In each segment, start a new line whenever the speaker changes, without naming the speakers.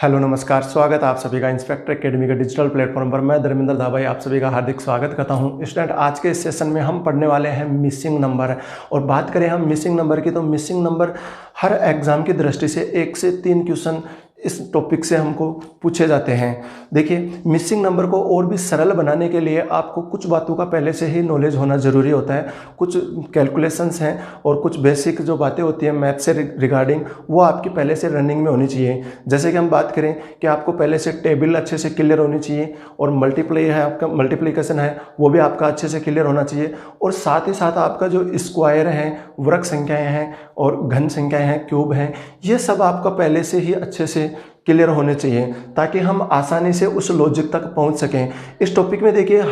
Hello नमस्कार, स्वागत है आप सभी का इंस्पेक्टर एकेडमी के डिजिटल प्लेटफॉर्म पर। मैं धर्मेंद्र धाबाई आप सभी का हार्दिक स्वागत करता हूं। स्टूडेंट, आज के इस सेशन में हम पढ़ने वाले हैं मिसिंग नंबर। और बात करें हम मिसिंग नंबर की, तो मिसिंग नंबर हर एग्जाम की दृष्टि से 1 से 3 क्वेश्चन इस टॉपिक से हमको पूछे जाते हैं। देखिए, मिसिंग नंबर को और भी सरल बनाने के लिए आपको कुछ बातों का पहले से ही नॉलेज होना ज़रूरी होता है। कुछ कैलकुलेशंस हैं और कुछ बेसिक जो बातें होती हैं मैथ से रिगार्डिंग, वो आपकी पहले से रनिंग में होनी चाहिए। जैसे कि हम बात करें कि आपको पहले से टेबल अच्छे से क्लियर होनी चाहिए, और मल्टीप्लाई है आपका, मल्टीप्लिकेशन है वो भी आपका अच्छे से क्लियर होना चाहिए। और साथ ही साथ आपका जो स्क्वायर है, वर्ग संख्याएँ हैं और घन संख्याएँ हैं, क्यूब हैं, ये सब आपका पहले से ही अच्छे से क्लियर होने चाहिए ताकि हम आसानी से उस लॉजिक तक पहुंच सकें। इस टॉपिक में देखिए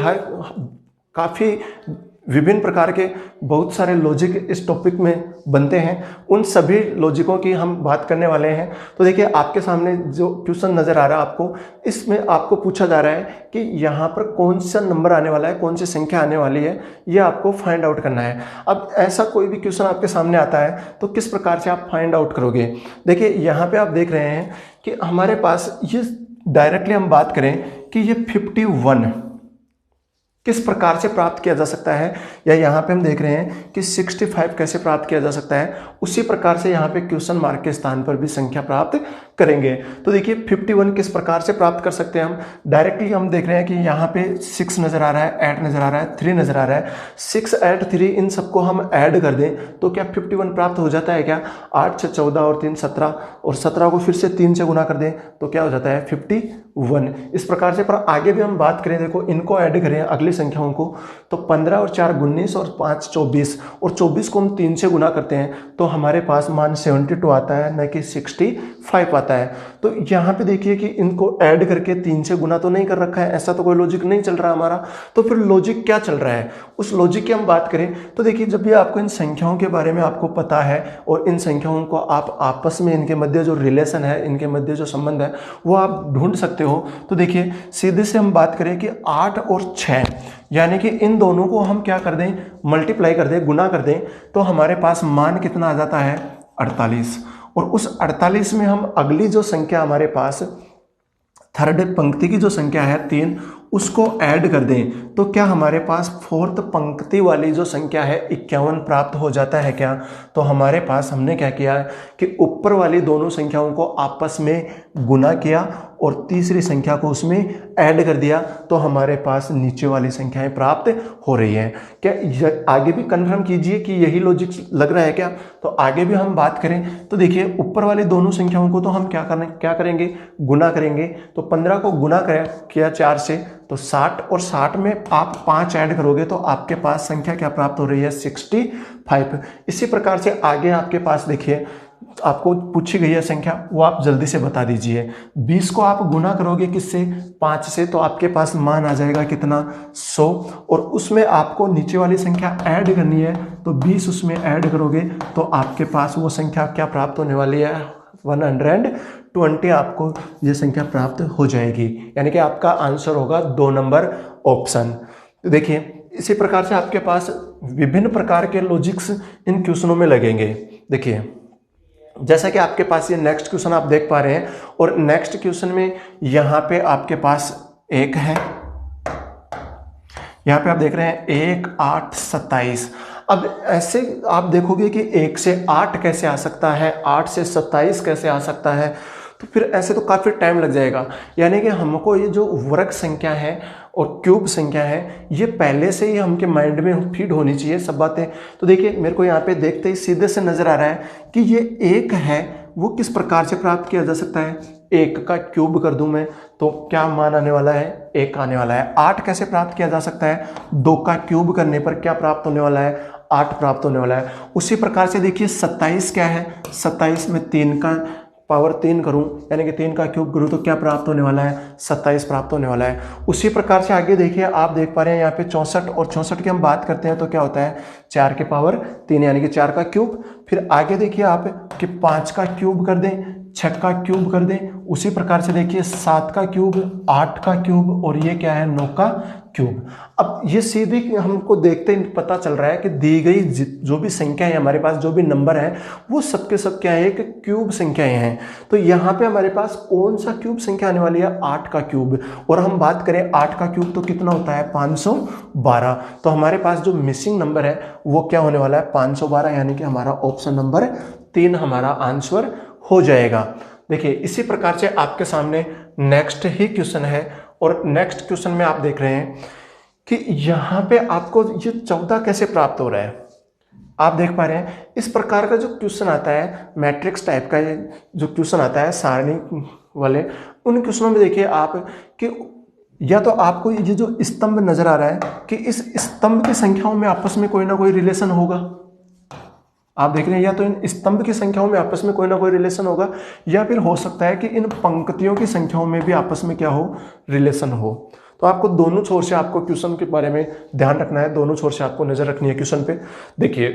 काफ़ी विभिन्न प्रकार के बहुत सारे लॉजिक इस टॉपिक में बनते हैं। उन सभी लॉजिकों की हम बात करने वाले हैं। तो देखिए, आपके सामने जो क्वेश्चन नज़र आ रहा है आपको, इसमें आपको पूछा जा रहा है कि यहाँ पर कौन सा नंबर आने वाला है, कौन सी संख्या आने वाली है, ये आपको फाइंड आउट करना है। अब ऐसा कोई भी क्वेश्चन आपके सामने आता है तो किस प्रकार से आप फाइंड आउट करोगे। देखिए, यहाँ पर आप देख रहे हैं कि हमारे पास ये डायरेक्टली हम बात करें कि ये 51 किस प्रकार से प्राप्त किया जा सकता है, या यहाँ पे हम देख रहे हैं कि 65 कैसे प्राप्त किया जा सकता है, उसी प्रकार से यहाँ पे क्वेश्चन मार्क के स्थान पर भी संख्या प्राप्त करेंगे। तो देखिए, 51 किस प्रकार से प्राप्त कर सकते हैं हम। डायरेक्टली हम देख रहे हैं कि यहाँ पे 6 नज़र आ रहा है, 8 नज़र आ रहा है, 3 नज़र आ रहा है। 6, 8, 3 इन सबको हम ऐड कर दें तो क्या 51 प्राप्त हो जाता है क्या। 8 से 14 और 3 17, और 17 को फिर से 3 से गुना कर दें तो क्या हो जाता है 51। इस प्रकार से। पर आगे भी हम बात करें, देखो इनको ऐड करें अगली संख्याओं को, तो 15 और 4 19 और 5 24, और 24 को हम 3 से गुना करते हैं तो हमारे पास मान 72 आता है, न कि 65 आता है। तो यहाँ पे देखिए कि इनको ऐड करके 3 से गुना तो नहीं कर रखा है, ऐसा तो कोई लॉजिक नहीं चल रहा हमारा। तो फिर लॉजिक क्या चल रहा है, उस लॉजिक की हम बात करें तो देखिए, जब भी आपको इन संख्याओं के बारे में आपको पता है और इन संख्याओं को आप आपस में इनके मध्य जो रिलेशन है, इनके मध्य जो संबंध है वो आप ढूंढ सकते हो। तो देखिए, सीधे से हम बात करें कि 8 और 6, यानी कि इन दोनों को हम क्या कर दें, मल्टीप्लाई कर दें, गुना कर दें, तो हमारे पास मान कितना आ जाता है 48। और उस 48 में हम अगली जो संख्या हमारे पास थर्ड पंक्ति की जो संख्या है 3, उसको ऐड कर दें तो क्या हमारे पास फोर्थ पंक्ति वाली जो संख्या है 51 प्राप्त हो जाता है क्या। तो हमारे पास हमने क्या किया कि ऊपर वाली दोनों संख्याओं को आपस में गुना किया और तीसरी संख्या को उसमें ऐड कर दिया, तो हमारे पास नीचे वाली संख्याएं प्राप्त हो रही हैं। क्या आगे भी कंफर्म कीजिए कि यही लॉजिक लग रहा है क्या। तो आगे भी हम बात करें तो देखिए, ऊपर वाली दोनों संख्याओं को तो हम क्या करेंगे, गुना करेंगे। तो 15 को गुना किया 4 से तो 60, और 60 में आप 5 ऐड करोगे तो आपके पास संख्या क्या प्राप्त हो रही है 65। इसी प्रकार से आगे आपके पास देखिए, आपको पूछी गई है संख्या, वो आप जल्दी से बता दीजिए। 20 को आप गुना करोगे किससे, 5 से, तो आपके पास मान आ जाएगा कितना 100, और उसमें आपको नीचे वाली संख्या ऐड करनी है तो 20 उसमें ऐड करोगे तो आपके पास वो संख्या क्या प्राप्त होने वाली है 120 आपको ये संख्या प्राप्त हो जाएगी। यानी कि आपका आंसर होगा 2 नंबर ऑप्शन। तो देखिए, इसी प्रकार से आपके पास विभिन्न प्रकार के लॉजिक्स इन क्वेश्चनों में लगेंगे। देखिए, जैसा कि आपके पास ये नेक्स्ट क्वेश्चन आप देख पा रहे हैं, और नेक्स्ट क्वेश्चन में यहाँ पे आपके पास 1 है, यहाँ पे आप देख रहे हैं 1 8 27। अब ऐसे आप देखोगे कि 1 से 8 कैसे आ सकता है, 8 से 27 कैसे आ सकता है, तो फिर ऐसे तो काफ़ी टाइम लग जाएगा। यानी कि हमको ये जो वर्ग संख्या है और क्यूब संख्या है, ये पहले से ही हमके माइंड में फीड होनी चाहिए सब बातें। तो देखिए, मेरे को यहाँ पे देखते ही सीधे से नज़र आ रहा है कि ये 1 है, वो किस प्रकार से प्राप्त किया जा सकता है। 1 का क्यूब कर दूं मैं तो क्या मान आने वाला है, 1 आने वाला है। 8 कैसे प्राप्त किया जा सकता है, 2 का क्यूब करने पर क्या प्राप्त होने वाला है, 8 प्राप्त होने वाला है। उसी प्रकार से देखिए 27 क्या है, 27 में 3 का पावर 3 करूं, यानी कि 3 का क्यूब करूं तो क्या प्राप्त होने वाला है 27 प्राप्त होने वाला है। उसी प्रकार से आगे देखिए, आप देख पा रहे हैं यहाँ पे 64, और 64 की हम बात करते हैं तो क्या होता है 4 के पावर 3, यानी कि 4 का क्यूब। फिर आगे देखिए आप कि 5 का क्यूब कर दें, 6 का क्यूब कर दें। उसी प्रकार से देखिए 7 का क्यूब, 8 का क्यूब, और ये क्या है 9 का क्यूब। अब ये सीधी हमको देखते ही पता चल रहा है कि दी गई जो भी संख्या है हमारे पास, जो भी नंबर है, वो सबके सब क्या है, कि क्यूब संख्याएं हैं। तो यहाँ पे हमारे पास कौन सा क्यूब संख्या आने वाली है, 8 का क्यूब। और हम बात करें 8 का क्यूब तो कितना होता है, 512। तो हमारे पास जो मिसिंग नंबर है वो क्या होने वाला है, 512, यानी कि हमारा ऑप्शन नंबर 3 हमारा आंसर हो जाएगा। देखिए इसी प्रकार से आपके सामने नेक्स्ट ही क्वेश्चन है, और नेक्स्ट क्वेश्चन में आप देख रहे हैं कि यहाँ पे आपको ये 14 कैसे प्राप्त हो रहा है। आप देख पा रहे हैं इस प्रकार का जो क्वेश्चन आता है, मैट्रिक्स टाइप का जो क्वेश्चन आता है सारणी वाले, उन क्वेश्चनों में देखिए आप कि या तो आपको ये जो स्तंभ नजर आ रहा है कि इस स्तंभ की संख्याओं में आपस में कोई ना कोई रिलेशन होगा। आप देख रहे हैं या तो इन स्तंभ की संख्याओं में आपस में कोई ना कोई रिलेशन होगा, या फिर हो सकता है कि इन पंक्तियों की संख्याओं में भी आपस में क्या हो, रिलेशन हो। तो आपको दोनों छोर से आपको क्वेश्चन के बारे में ध्यान रखना है, दोनों छोर से आपको नजर रखनी है क्वेश्चन पे। देखिए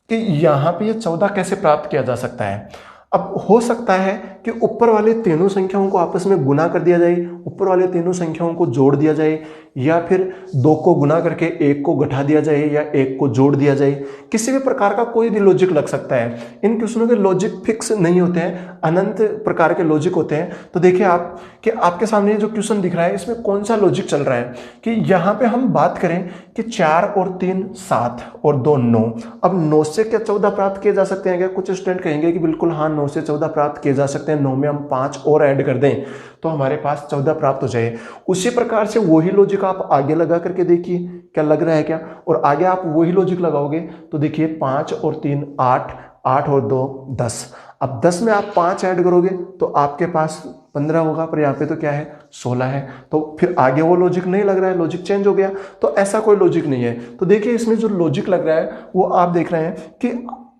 कि यहाँ पे ये 14 कैसे प्राप्त किया जा सकता है। अब हो सकता है कि ऊपर वाले तीनों संख्याओं को आपस में गुना कर दिया जाए, ऊपर वाले तीनों संख्याओं को जोड़ दिया जाए, या फिर 2 को गुना करके 1 को घटा दिया जाए, या 1 को जोड़ दिया जाए। किसी भी प्रकार का कोई भी लॉजिक लग सकता है। इन क्वेश्चनों के लॉजिक फिक्स नहीं होते हैं, अनंत प्रकार के लॉजिक होते हैं। तो देखिए आप कि आपके सामने जो क्वेश्चन दिख रहा है इसमें कौन सा लॉजिक चल रहा है कि यहाँ पे हम बात करें कि 4 और 3 7 और 2 9। अब 9 से क्या 14 प्राप्त किए जा सकते हैं क्या? कुछ स्टूडेंट कहेंगे कि बिल्कुल हाँ 9 से 14 प्राप्त किए जा सकते हैं, 9 में हम 5 और ऐड कर दें तो हमारे पास 14 प्राप्त हो जाए। उसी प्रकार से वही लॉजिक आप आगे लगा करके देखिए क्या लग रहा है क्या, और आगे आप वही लॉजिक लगाओगे तो देखिए 5 और 3 8, 8 और 2 10। अब 10 में आप 5 ऐड करोगे तो आपके पास 15 होगा, पर यहाँ पे तो क्या है 16 है। तो फिर आगे वो लॉजिक नहीं लग रहा है, लॉजिक चेंज हो गया। तो ऐसा कोई लॉजिक नहीं है। तो देखिए इसमें जो लॉजिक लग रहा है वो आप देख रहे हैं कि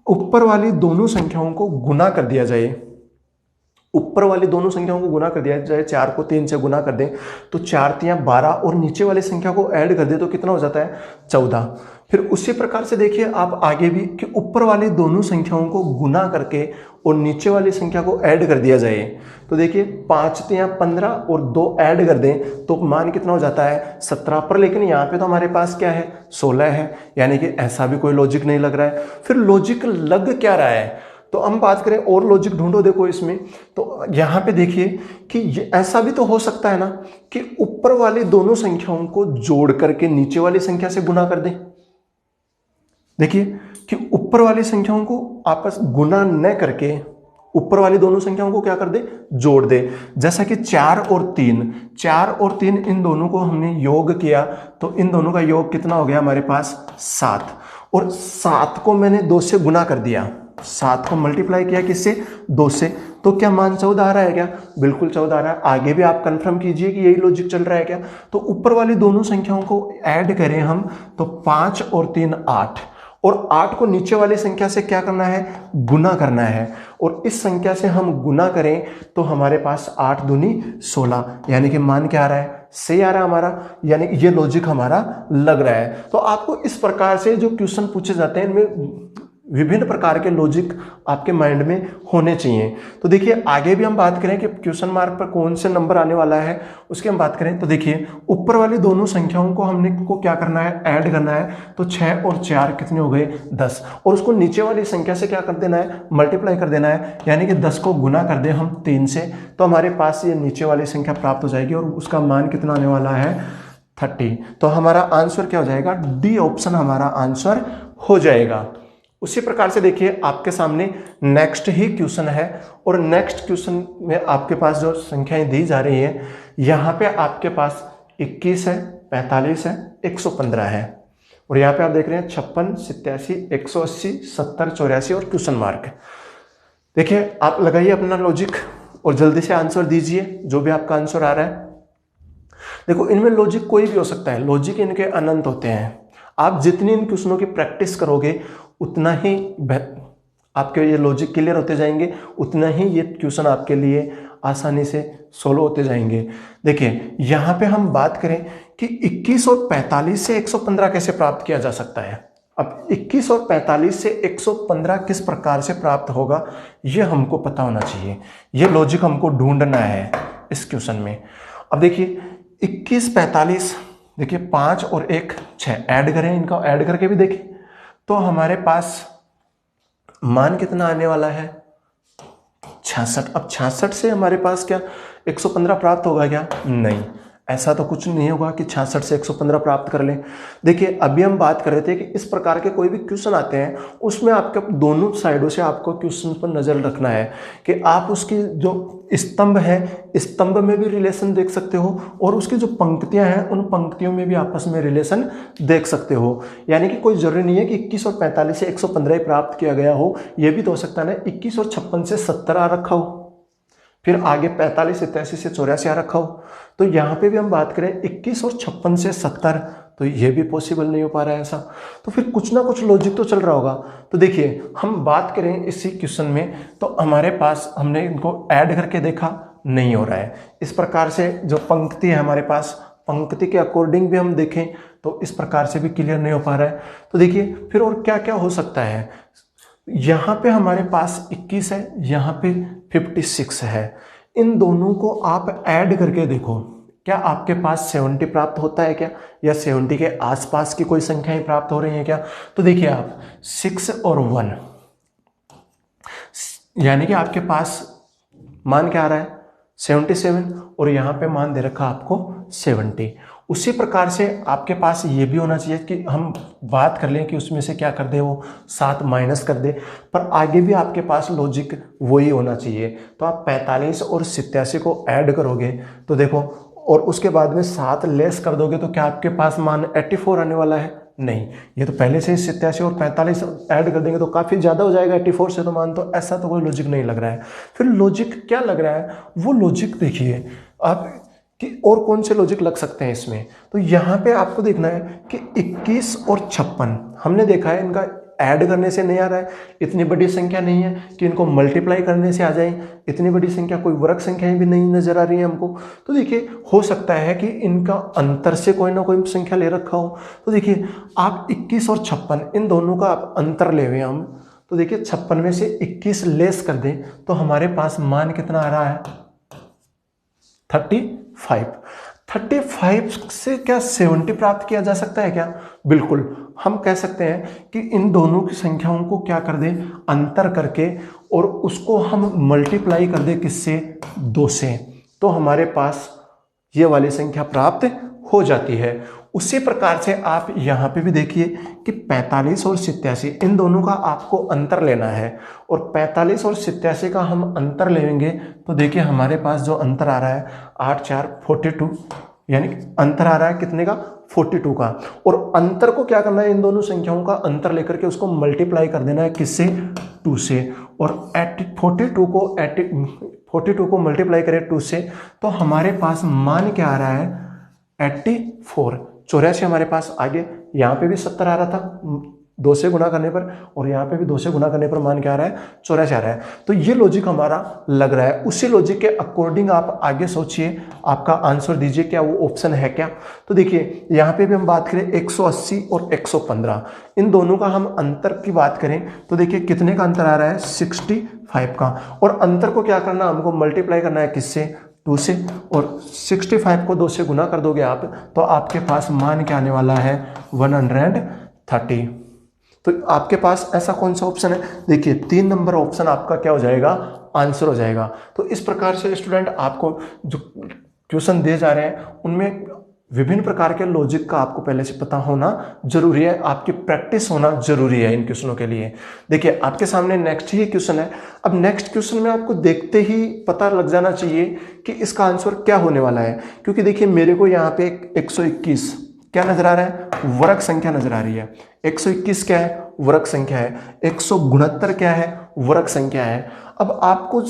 ऊपर वाली दोनों संख्याओं को गुना कर दिया जाए, ऊपर वाली दोनों संख्याओं को गुना कर दिया जाए। 4 को 3 से गुना कर दें तो 4 3 12, और नीचे वाली संख्या को ऐड कर दें तो कितना हो जाता है 14। फिर उसी प्रकार से देखिए आप आगे भी कि ऊपर वाली दोनों संख्याओं को गुना करके और नीचे वाली संख्या को ऐड कर दिया जाए। तो देखिए 5 3 15 और 2 ऐड कर दें तो मान कितना हो जाता है 17 पर, लेकिन यहाँ पे तो हमारे पास क्या है 16 है, यानी कि ऐसा भी कोई लॉजिक नहीं लग रहा है। फिर लॉजिक लग क्या रहा है, तो हम बात करें और लॉजिक ढूंढो। देखो इसमें तो यहाँ पे देखिए कि ऐसा भी तो हो सकता है ना कि ऊपर वाली दोनों संख्याओं को जोड़ करके नीचे वाली संख्या से गुना कर दें। देखिए कि ऊपर वाली संख्याओं को आपस गुना न करके ऊपर वाली दोनों संख्याओं को क्या कर दे, जोड़ दे। जैसा कि 4 और 3 इन दोनों को हमने योग किया तो इन दोनों का योग कितना हो गया हमारे पास 7, और 7 को मैंने 2 से गुना कर दिया, 7 को मल्टीप्लाई किया किससे 2 से, तो क्या मान 14 आ रहा है क्या? बिल्कुल 14 आ रहा है। आगे भी आप कंफर्म कीजिए कि यही लॉजिक चल रहा है क्या। तो ऊपर वाली दोनों संख्याओं को ऐड करें हम तो 5 और 3 8, और 8 को नीचे वाली संख्या से क्या करना है, गुना करना है, और इस संख्या से हम गुना करें तो हमारे पास 8 दूनी 16, यानी कि मान क्या आ रहा है, सही आ रहा है हमारा, यानी ये लॉजिक हमारा लग रहा है। तो आपको इस प्रकार से जो क्वेश्चन पूछे जाते हैं इनमें विभिन्न प्रकार के लॉजिक आपके माइंड में होने चाहिए। तो देखिए आगे भी हम बात करें कि क्वेश्चन मार्क पर कौन से नंबर आने वाला है उसकी हम बात करें तो देखिए ऊपर वाली दोनों संख्याओं को हमने को क्या करना है, ऐड करना है। तो 6 और 4 कितने हो गए 10, और उसको नीचे वाली संख्या से क्या कर देना है, मल्टीप्लाई कर देना है, यानी कि 10 को गुना कर दें हम 3 से तो हमारे पास ये नीचे वाली संख्या प्राप्त हो जाएगी, और उसका मान कितना आने वाला है 30। तो हमारा आंसर क्या हो जाएगा, डी ऑप्शन हमारा आंसर हो जाएगा। उसी प्रकार से देखिए आपके सामने नेक्स्ट ही क्वेश्चन है, और नेक्स्ट क्वेश्चन में आपके पास जो संख्याएं दी जा रही हैं यहाँ पे आपके पास 21 है, 45 है, 115 है, और यहाँ पे आप देख रहे हैं 56 87 180 70 84 और क्वेश्चन मार्क। देखिए आप लगाइए अपना लॉजिक और जल्दी से आंसर दीजिए जो भी आपका आंसर आ रहा है। देखो इनमें लॉजिक कोई भी हो सकता है, लॉजिक इनके अनंत होते हैं। आप जितनी इन क्वेश्चनों की प्रैक्टिस करोगे उतना ही आपके ये लॉजिक क्लियर होते जाएंगे, उतना ही ये क्वेश्चन आपके लिए आसानी से सोल्व होते जाएंगे। देखिए यहाँ पे हम बात करें कि 21 और 45 से 115 कैसे प्राप्त किया जा सकता है। अब 21 और 45 से 115 किस प्रकार से प्राप्त होगा ये हमको पता होना चाहिए, ये लॉजिक हमको ढूंढना है इस क्वेश्चन में। अब देखिए 21 45 देखिए 5 और 1 6, ऐड करें, इनका ऐड करके भी देखें तो हमारे पास मान कितना आने वाला है 66। अब 66 से हमारे पास क्या 115 प्राप्त होगा क्या? नहीं, ऐसा तो कुछ नहीं होगा कि 66 से 115 प्राप्त कर लें। देखिए अभी हम बात कर रहे थे कि इस प्रकार के कोई भी क्वेश्चन आते हैं उसमें आपके दोनों साइडों से आपको क्वेश्चन पर नजर रखना है कि आप उसकी जो स्तंभ है, स्तंभ में भी रिलेशन देख सकते हो और उसकी जो पंक्तियां हैं उन पंक्तियों में भी आपस में रिलेशन देख सकते हो। यानी कि कोई जरूरी नहीं है कि 21 और 45 से 115 ही प्राप्त किया गया हो, यह भी तो हो सकता है ना 21 और 56 से 70 आ रखा हो, फिर आगे 45 87 से 84 आ रखा हो। तो यहाँ पे भी हम बात करें 21 और 56 से 70, तो ये भी पॉसिबल नहीं हो पा रहा है ऐसा। तो फिर कुछ ना कुछ लॉजिक तो चल रहा होगा। तो देखिए हम बात करें इसी क्वेश्चन में तो हमारे पास हमने इनको ऐड करके देखा, नहीं हो रहा है। इस प्रकार से जो पंक्ति है हमारे पास, पंक्ति के अकॉर्डिंग भी हम देखें तो इस प्रकार से भी क्लियर नहीं हो पा रहा है। तो देखिए फिर और क्या क्या हो सकता है। यहाँ पे हमारे पास 21 है, यहाँ पे 56 है, इन दोनों को आप ऐड करके देखो, क्या आपके पास 70 प्राप्त होता है क्या, या 70 के आसपास की कोई संख्याएं प्राप्त हो रही हैं क्या? तो देखिए आप 6 और 1, यानी कि आपके पास मान क्या आ रहा है 77 और यहाँ पे मान दे रखा आपको 70। उसी प्रकार से आपके पास ये भी होना चाहिए कि हम बात कर लें कि उसमें से क्या कर दे वो 7 माइनस कर दे, पर आगे भी आपके पास लॉजिक वही होना चाहिए। तो आप 45 और 87 को ऐड करोगे तो देखो, और उसके बाद में 7 लेस कर दोगे तो क्या आपके पास मान 84 आने वाला है? नहीं, ये तो पहले से ही 87 और 45 ऐड कर देंगे तो काफ़ी ज़्यादा हो जाएगा 84 से, तो मान तो ऐसा तो कोई लॉजिक नहीं लग रहा है। फिर लॉजिक क्या लग रहा है, वो लॉजिक देखिए आप कि और कौन से लॉजिक लग सकते हैं इसमें। तो यहाँ पे आपको देखना है कि 21 और 56 हमने देखा है इनका ऐड करने से नहीं आ रहा है, इतनी बड़ी संख्या नहीं है कि इनको मल्टीप्लाई करने से आ जाए, इतनी बड़ी संख्या कोई वर्ग संख्याएं भी नहीं नजर आ रही है हमको। तो देखिए हो सकता है कि इनका अंतर से कोई ना कोई संख्या ले रखा हो। तो देखिए आप 21 और 56 इन दोनों का आप अंतर ले हुए हम, तो देखिए 56 में से 21 लेस कर दें तो हमारे पास मान कितना आ रहा है 35 से क्या 70 प्राप्त किया जा सकता है क्या? बिल्कुल, हम कह सकते हैं कि इन दोनों की संख्याओं को क्या कर दें अंतर करके और उसको हम मल्टीप्लाई कर दें किससे 2 से, तो हमारे पास ये वाली संख्या प्राप्त हो जाती है। उसी प्रकार से आप यहाँ पे भी देखिए कि 45 और 87 इन दोनों का आपको अंतर लेना है, और 45 और 87 का हम अंतर लेंगे तो देखिए हमारे पास जो अंतर आ रहा है 8 4 42, यानी अंतर आ रहा है कितने का 42 का, और अंतर को क्या करना है इन दोनों संख्याओं का अंतर लेकर के उसको मल्टीप्लाई कर देना है किससे 2 से, और 42 को मल्टीप्लाई करें 2 से तो हमारे पास मान क्या आ रहा है 84। 84 हमारे पास आगे, यहाँ पे भी 70 आ रहा था 2 से गुना करने पर, और यहाँ पे भी 2 से गुना करने पर मान क्या आ रहा है 84 आ रहा है। तो ये लॉजिक हमारा लग रहा है। उसी लॉजिक के अकॉर्डिंग आप आगे सोचिए, आपका आंसर दीजिए क्या वो ऑप्शन है क्या। तो देखिए यहाँ पे भी हम बात करें 180 और 115 इन दोनों का हम अंतर की बात करें तो देखिए कितने का अंतर आ रहा है 65 का, और अंतर को क्या करना हमको मल्टीप्लाई करना है किससे 2 से, और 65 को 2 से गुना कर दोगे आप तो आपके पास मान क्या आने वाला है 130। तो आपके पास ऐसा कौन सा ऑप्शन है, देखिए 3 नंबर ऑप्शन आपका क्या हो जाएगा आंसर हो जाएगा। तो इस प्रकार से स्टूडेंट आपको जो क्वेश्चन दिए जा रहे हैं उनमें विभिन्न प्रकार के लॉजिक का आपको पहले से पता होना जरूरी है, आपकी प्रैक्टिस होना जरूरी है इन क्वेश्चनों के लिए। देखिए आपके सामने नेक्स्ट ही क्वेश्चन है। अब नेक्स्ट क्वेश्चन में आपको देखते ही पता लग जाना चाहिए कि इसका आंसर क्या होने वाला है, क्योंकि देखिए मेरे को यहाँ पे 121 क्या नजर आ रहा है वर्ग संख्या नजर आ रही है। 121 क्या है वर्ग संख्या है, 169 क्या है वर्ग संख्या है। अब आपको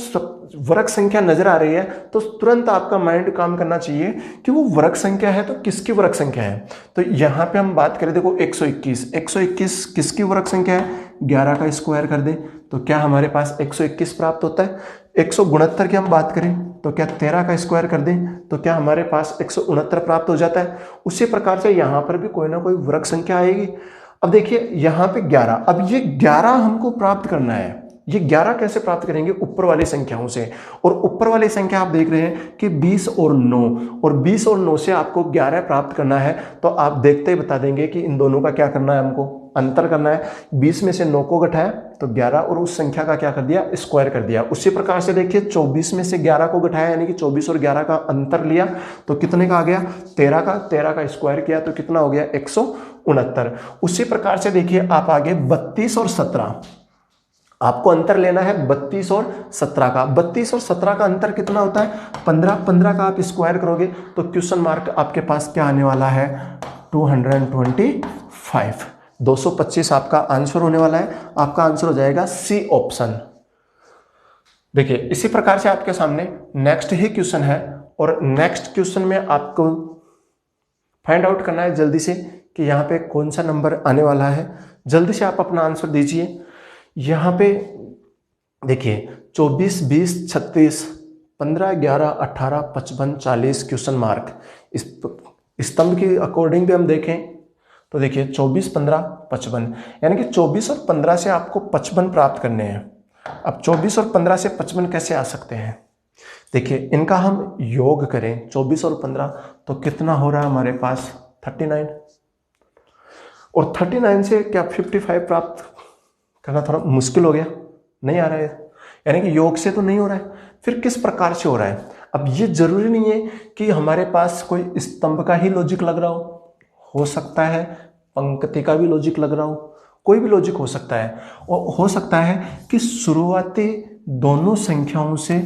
वर्ग संख्या नजर आ रही है तो तुरंत आपका माइंड काम करना चाहिए कि वो वर्ग संख्या है तो किसकी वर्ग संख्या है। तो यहाँ पे हम बात करें देखो 121 किसकी वर्ग संख्या है, 11 का स्क्वायर कर दें तो क्या हमारे पास 121 प्राप्त होता है। 169 की हम बात करें तो क्या 13 का स्क्वायर कर दें तो क्या हमारे पास 169 प्राप्त हो जाता है। उसी प्रकार से यहाँ पर भी कोई ना कोई वर्ग संख्या आएगी। अब देखिए यहाँ पे 11, अब ये 11 हमको प्राप्त करना है, ये 11 कैसे प्राप्त करेंगे? ऊपर वाली संख्याओं से। और ऊपर वाली संख्या आप देख रहे हैं कि 20 और 9, और 20 और 9 से आपको 11 प्राप्त करना है। तो आप देखते ही बता देंगे कि इन दोनों का क्या करना है, हमको अंतर करना है। 20 में से 9 को घटाया तो 11, और उस संख्या का क्या कर दिया, स्क्वायर कर दिया। उसी प्रकार से देखिए 24 में से 11 को घटाया, यानी कि 24 और 11 का अंतर लिया तो कितने का आ गया, 13 का स्क्वायर किया तो कितना हो गया, 169। उसी प्रकार से देखिए आप आगे 32 और 17, आपको अंतर लेना है 32 और 17 का। 32 और 17 का अंतर कितना होता है, 15। 15 का आप स्क्वायर करोगे तो क्वेश्चन मार्क आपके पास क्या आने वाला है, 225। 225 आपका आंसर होने वाला है। आपका आंसर हो जाएगा सी ऑप्शन। देखिए इसी प्रकार से आपके सामने नेक्स्ट ही क्वेश्चन है, और नेक्स्ट क्वेश्चन में आपको फाइंड आउट करना है जल्दी से कि यहाँ पे कौन सा नंबर आने वाला है। जल्दी से आप अपना आंसर दीजिए। यहाँ पे देखिए 24, 20, 36, 15, 11, 18, 55, 40 क्वेश्चन मार्क। इस स्तंभ के अकॉर्डिंग भी हम देखें तो देखिए 24, 15, 55, यानी कि 24 और 15 से आपको 55 प्राप्त करने हैं। अब 24 और 15 से 55 कैसे आ सकते हैं? देखिए इनका हम योग करें 24 और 15 तो कितना हो रहा है हमारे पास, 39। और 39 से क्या 55 प्राप्त करना थोड़ा मुश्किल हो गया, नहीं आ रहा है, यानी कि योग से तो नहीं हो रहा है। फिर किस प्रकार से हो रहा है? अब ये जरूरी नहीं है कि हमारे पास कोई स्तंभ का ही लॉजिक लग रहा हो सकता है पंक्ति का भी लॉजिक लग रहा हो, कोई भी लॉजिक हो सकता है। और हो सकता है कि शुरुआती दोनों संख्याओं से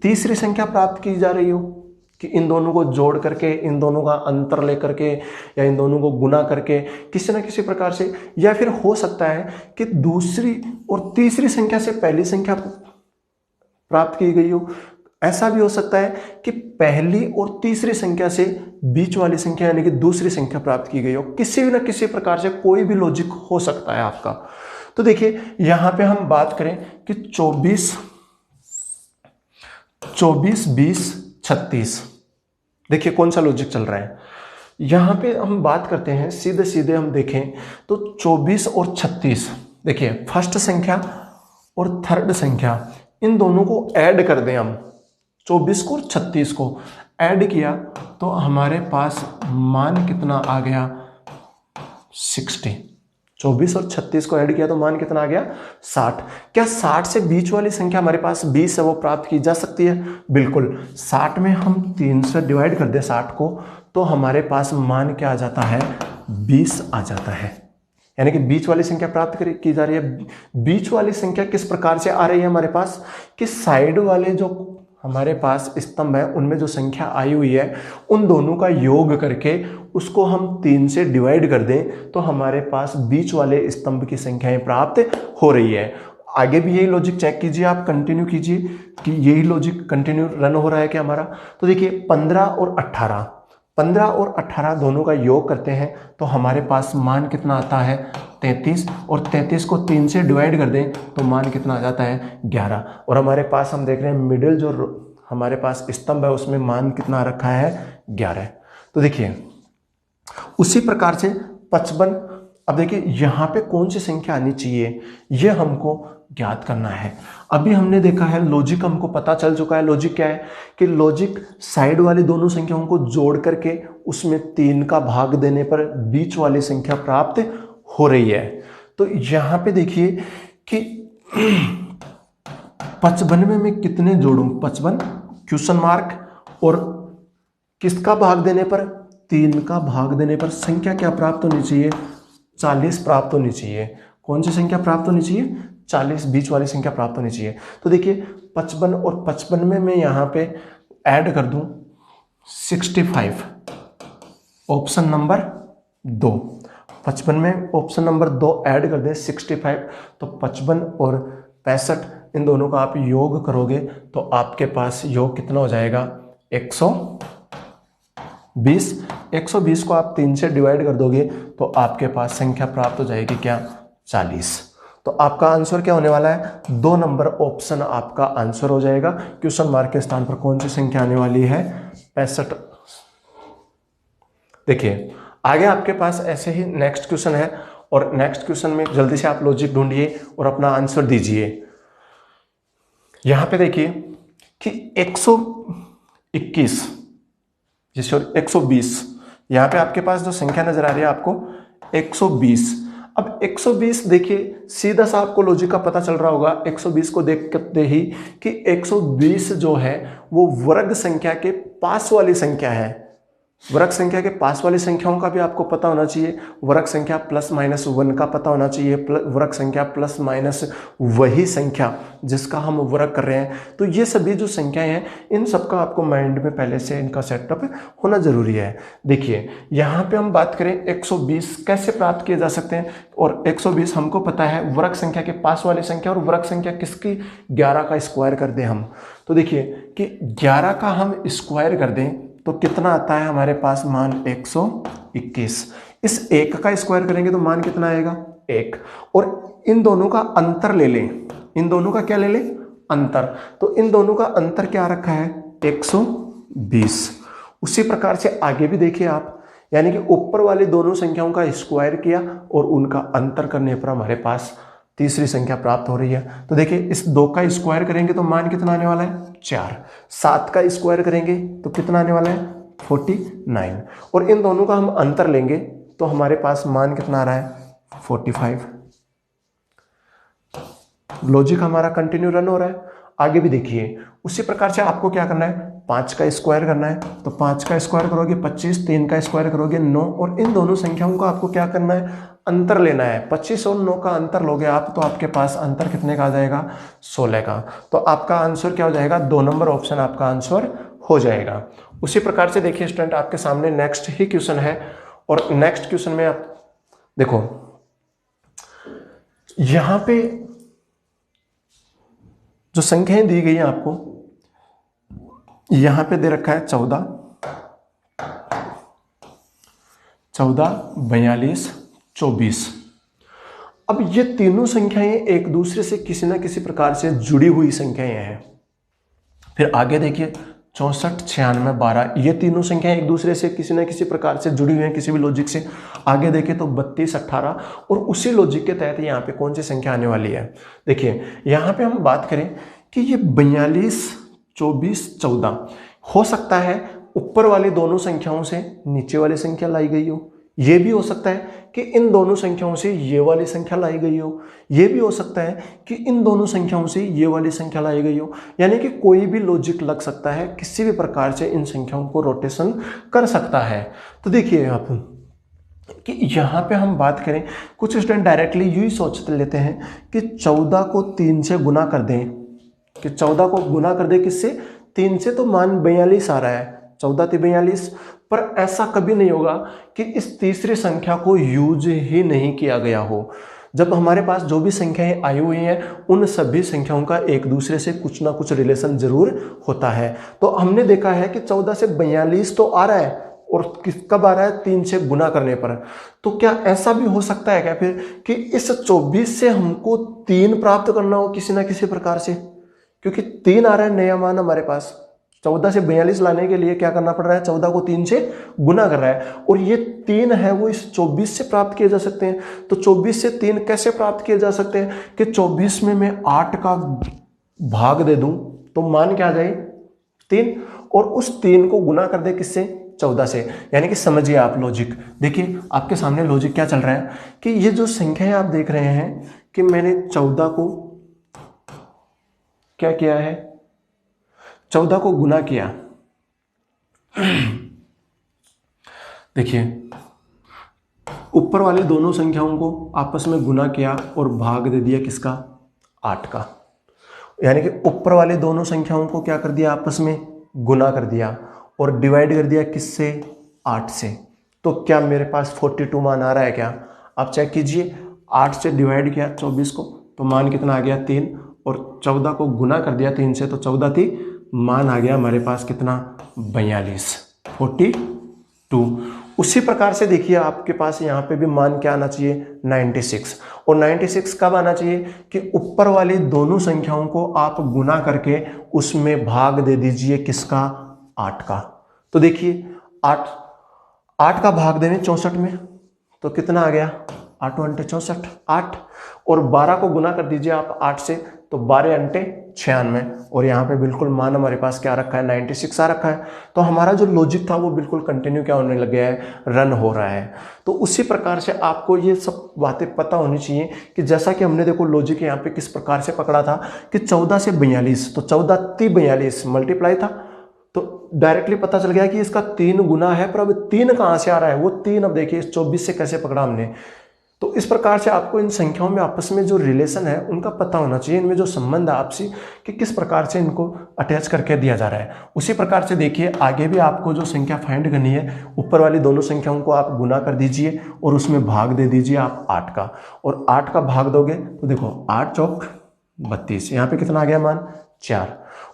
तीसरी संख्या प्राप्त की जा रही हो, कि इन दोनों को जोड़ करके, इन दोनों का अंतर लेकर के, या इन दोनों को गुना करके किसी न किसी प्रकार से। या फिर हो सकता है कि दूसरी और तीसरी संख्या से पहली संख्या प्राप्त की गई हो। ऐसा भी हो सकता है कि पहली और तीसरी संख्या से बीच वाली संख्या यानी कि दूसरी संख्या प्राप्त की गई हो। किसी न किसी प्रकार से कोई भी लॉजिक हो सकता है आपका। तो देखिए यहां पे हम बात करें कि 24, 20, 36, देखिए कौन सा लॉजिक चल रहा है। यहां पे हम बात करते हैं सीधे सीधे, हम देखें तो 24 और 36, देखिए फर्स्ट संख्या और थर्ड संख्या, इन दोनों को ऐड कर दें हम, 24 को और 36 को ऐड किया तो हमारे पास मान कितना आ गया, 60। 24 और 36 को ऐड किया तो मान कितना आ गया, 60। क्या 60 से बीच वाली संख्या हमारे पास 20 है वो प्राप्त की जा सकती है? बिल्कुल। 60 में हम 3 से डिवाइड कर दें 60 को तो हमारे पास मान क्या आ जाता है, 20 आ जाता है। यानी कि बीच वाली संख्या प्राप्त की जा रही है। बीच वाली संख्या किस प्रकार से आ रही है हमारे पास, कि साइड वाले जो हमारे पास स्तंभ है उनमें जो संख्या आई हुई है उन दोनों का योग करके उसको हम 3 से डिवाइड कर दें तो हमारे पास बीच वाले स्तंभ की संख्याएं प्राप्त हो रही है। आगे भी यही लॉजिक चेक कीजिए, आप कंटिन्यू कीजिए कि यही लॉजिक कंटिन्यू रन हो रहा है क्या हमारा। तो देखिए 15 और 18, 15 और 18 दोनों का योग करते हैं तो हमारे पास मान कितना आता है, 33। और 33 को 3 से डिवाइड कर दें तो मान कितना आ जाता है, 11। और हमारे पास हम देख रहे हैं मिडिल जो हमारे पास स्तंभ है उसमें मान कितना रखा है, 11। तो देखिए उसी प्रकार से 55, अब देखिए यहाँ पे कौन सी संख्या आनी चाहिए ये हमको ज्ञात करना है। अभी हमने देखा है लॉजिक हमको पता चल चुका है। लॉजिक क्या है कि लॉजिक साइड वाली दोनों संख्याओं को जोड़ करके उसमें 3 का भाग देने पर बीच वाली संख्या प्राप्त हो रही है। तो यहाँ पे देखिए कि 55 में मैं कितने जोड़ूं, 55 क्वेश्चन मार्क, और किसका भाग देने पर, 3 का भाग देने पर संख्या क्या प्राप्त होनी चाहिए, 40 प्राप्त होनी चाहिए। कौन सी संख्या प्राप्त होनी चाहिए, 40 बीच वाली संख्या प्राप्त होनी चाहिए। तो देखिए 55 और 55 में मैं यहाँ पे ऐड कर दूं 65, ऑप्शन नंबर 2। 55 में ऑप्शन नंबर 2 ऐड कर दें 65, तो 55 और 65 इन दोनों का आप योग करोगे तो आपके पास योग कितना हो जाएगा, 120। 120 को आप 3 से डिवाइड कर दोगे तो आपके पास संख्या प्राप्त हो जाएगी क्या, 40। तो आपका आंसर क्या होने वाला है, 2 नंबर ऑप्शन आपका आंसर हो जाएगा। क्वेश्चन मार्क के स्थान पर कौन सी संख्या आने वाली है, 65। देखिए आगे आपके पास ऐसे ही नेक्स्ट क्वेश्चन है, और नेक्स्ट क्वेश्चन में जल्दी से आप लॉजिक ढूंढिए और अपना आंसर दीजिए। यहां पे देखिए कि 121 जैसे 120, यहां पे आपके पास जो संख्या नजर आ रही है आपको 120। अब 120 देखिए सीधा सा आपको लॉजिक का पता चल रहा होगा 120 को देखते ही कि 120 जो है वो वर्ग संख्या के पास वाली संख्या है। वर्ग संख्या के पास वाली संख्याओं का भी आपको पता होना चाहिए। वर्ग संख्या प्लस माइनस 1 का पता होना चाहिए। वर्ग संख्या प्लस माइनस वही संख्या जिसका हम वर्ग कर रहे हैं। तो ये सभी जो संख्याएं हैं इन सबका आपको माइंड में पहले से इनका सेटअप होना जरूरी है। देखिए यहाँ पे हम बात करें 120 कैसे प्राप्त किए जा सकते हैं, और 120 हमको पता है वर्ग संख्या के पास वाली संख्या, और वर्ग संख्या किसकी 11 का स्क्वायर कर दें हम। तो देखिए कि 11 का हम स्क्वायर कर दें तो कितना आता है हमारे पास मान 121। इस एक का स्क्वायर करेंगे तो मान कितना आएगा 1, और इन दोनों का अंतर ले लें। इन दोनों का क्या ले लें अंतर, तो इन दोनों का अंतर क्या रखा है 120। उसी प्रकार से आगे भी देखिए आप, यानी कि ऊपर वाली दोनों संख्याओं का स्क्वायर किया और उनका अंतर करने पर हमारे पास तीसरी संख्या प्राप्त हो रही है। तो देखिए इस 2 का स्क्वायर करेंगे तो मान कितना आने वाला है 4। 7 का स्क्वायर करेंगे तो कितना आने वाला है 49, और इन दोनों का हम अंतर लेंगे तो हमारे पास मान कितना आ रहा है 45। लॉजिक हमारा कंटिन्यू रन हो रहा है। आगे भी देखिए उसी प्रकार से आपको क्या करना है 5 का स्क्वायर करना है, तो 5 का स्क्वायर करोगे 25, 3 का स्क्वायर करोगे 9, और इन दोनों संख्याओं का आपको क्या करना है अंतर लेना है। 25 और 9 का अंतर लोगे आप तो आपके पास अंतर कितने का आ जाएगा 16 का। तो आपका आंसर क्या हो जाएगा 2 नंबर ऑप्शन आपका आंसर हो जाएगा। उसी प्रकार से देखिए स्टूडेंट आपके सामने नेक्स्ट ही क्वेश्चन है, और नेक्स्ट क्वेश्चन में आप देखो यहां पे जो संख्याएं दी गई हैं आपको, यहां पे दे रखा है 14, 42, 24। अब ये तीनों संख्याएं एक दूसरे से किसी ना किसी प्रकार से जुड़ी हुई संख्याएं हैं। फिर आगे देखिए 64, 96, 12, ये तीनों संख्याएं एक दूसरे से किसी ना किसी प्रकार से जुड़ी हुई हैं किसी भी लॉजिक से। आगे देखिए तो 32, 18, और उसी लॉजिक के तहत यहाँ पे कौन सी संख्या आने वाली है। देखिए यहाँ पे हम बात करें कि ये 42, 24, 14 हो सकता है ऊपर वाली दोनों संख्याओं से नीचे वाली संख्या लाई गई हो। ये भी हो सकता है कि इन दोनों संख्याओं से ये वाली संख्या लाई गई हो। ये भी हो सकता है कि इन दोनों संख्याओं से ये वाली संख्या लाई गई हो। यानी कि कोई भी लॉजिक लग सकता है, किसी भी प्रकार से इन संख्याओं को रोटेशन कर सकता है। तो देखिए आप कि यहाँ पे हम बात करें, कुछ स्टूडेंट डायरेक्टली यूँ ही सोच लेते हैं कि 14 को 3 से गुना कर दें, कि 14 को गुना कर दें किससे 3 से, तो मान 42 आ रहा है, 14 × 42। पर ऐसा कभी नहीं होगा कि इस तीसरी संख्या को यूज ही नहीं किया गया हो। जब हमारे पास जो भी संख्याएं आई हुई हैं उन सभी संख्याओं का एक दूसरे से कुछ ना कुछ रिलेशन जरूर होता है। तो हमने देखा है कि 14 से 42 तो आ रहा है, और कब आ रहा है 3 से गुना करने पर। तो क्या ऐसा भी हो सकता है क्या फिर कि इस 24 से हमको 3 प्राप्त करना हो किसी ना किसी प्रकार से, क्योंकि 3 आ रहा है नया मान हमारे पास। 14 से 42 लाने के लिए क्या करना पड़ रहा है 14 को 3 से गुना कर रहा है, और ये 3 है वो इस 24 से प्राप्त किए जा सकते हैं। तो 24 से 3 कैसे प्राप्त किए जा सकते हैं कि 24 में मैं 8 का भाग दे दूं तो मान क्या आ जाए 3, और उस 3 को गुना कर दे किससे 14 से। यानी कि समझिए आप लॉजिक, देखिए आपके सामने लॉजिक क्या चल रहा है कि ये जो संख्याएं आप देख रहे हैं कि मैंने 14 को क्या किया है 14 को गुना किया। देखिए ऊपर वाली दोनों संख्याओं को आपस में गुना किया और भाग दे दिया किसका 8 का। यानी कि ऊपर वाली दोनों संख्याओं को क्या कर दिया आपस में गुना कर दिया और डिवाइड कर दिया किससे 8 से। तो क्या मेरे पास 42 मान आ रहा है क्या, आप चेक कीजिए। 8 से डिवाइड किया 24 को तो मान कितना आ गया 3, और 14 को गुना कर दिया 3 से तो 14 थी, मान आ गया हमारे पास कितना 42, 42। उसी प्रकार से देखिए आपके पास यहाँ पे भी मान क्या आना चाहिए 96, और 96 कब आना चाहिए कि ऊपर वाली दोनों संख्याओं को आप गुना करके उसमें भाग दे दीजिए किसका 8 का। तो देखिए 8 का भाग देने 64 में तो कितना आ गया 8 × 64 8, और 12 को गुना कर दीजिए आप 8 से तो 12 × 96 और यहाँ पे बिल्कुल मान हमारे पास क्या रखा है 96 आ रखा है। तो हमारा जो लॉजिक था वो बिल्कुल कंटिन्यू क्या होने लग गया है, रन हो रहा है। तो उसी प्रकार से आपको ये सब बातें पता होनी चाहिए कि जैसा कि हमने देखो लॉजिक यहाँ पे किस प्रकार से पकड़ा था कि 14 से 42, तो 14 × 42 मल्टीप्लाई था, तो डायरेक्टली पता चल गया कि इसका 3 गुना है। पर अब 3 कहाँ से आ रहा है, वो 3 अब देखिए इस 24 से कैसे पकड़ा हमने। तो इस प्रकार से आपको इन संख्याओं में आपस में जो रिलेशन है उनका पता होना चाहिए, इनमें जो संबंध है आपसी कि किस प्रकार से इनको अटैच करके दिया जा रहा है। उसी प्रकार से देखिए आगे भी आपको जो संख्या फाइंड करनी है, ऊपर वाली दोनों संख्याओं को आप गुना कर दीजिए और उसमें भाग दे दीजिए आप 8 का, और 8 का भाग दोगे तो देखो 8 चौक 32, यहाँ पे कितना आ गया मान 4,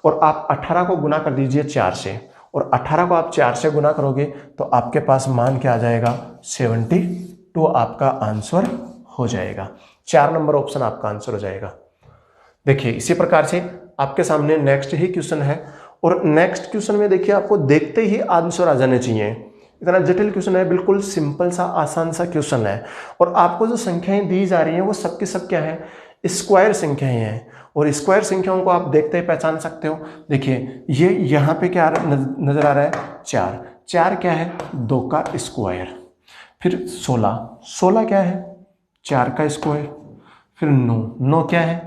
और आप 18 को गुना कर दीजिए 4 से, और 18 को आप 4 से गुना करोगे तो आपके पास मान क्या आ जाएगा 72 आपका आंसर हो जाएगा। 4 नंबर ऑप्शन आपका आंसर हो जाएगा। देखिए इसी प्रकार से आपके सामने नेक्स्ट ही क्वेश्चन है, और नेक्स्ट क्वेश्चन में देखिए आपको देखते ही आंसर आ जाने चाहिए। इतना जटिल क्वेश्चन है, बिल्कुल सिंपल सा आसान सा क्वेश्चन है, और आपको जो संख्याएं दी जा रही हैं वो सबकी सब क्या है, स्क्वायर संख्याएं हैं, और स्क्वायर संख्याओं को आप देखते ही पहचान सकते हो। देखिए ये यहाँ पे क्या नजर आ रहा है 4, 4 क्या है 2 का स्क्वायर, फिर 16, 16 क्या है 4 का स्क्वायर, फिर 9, 9 क्या है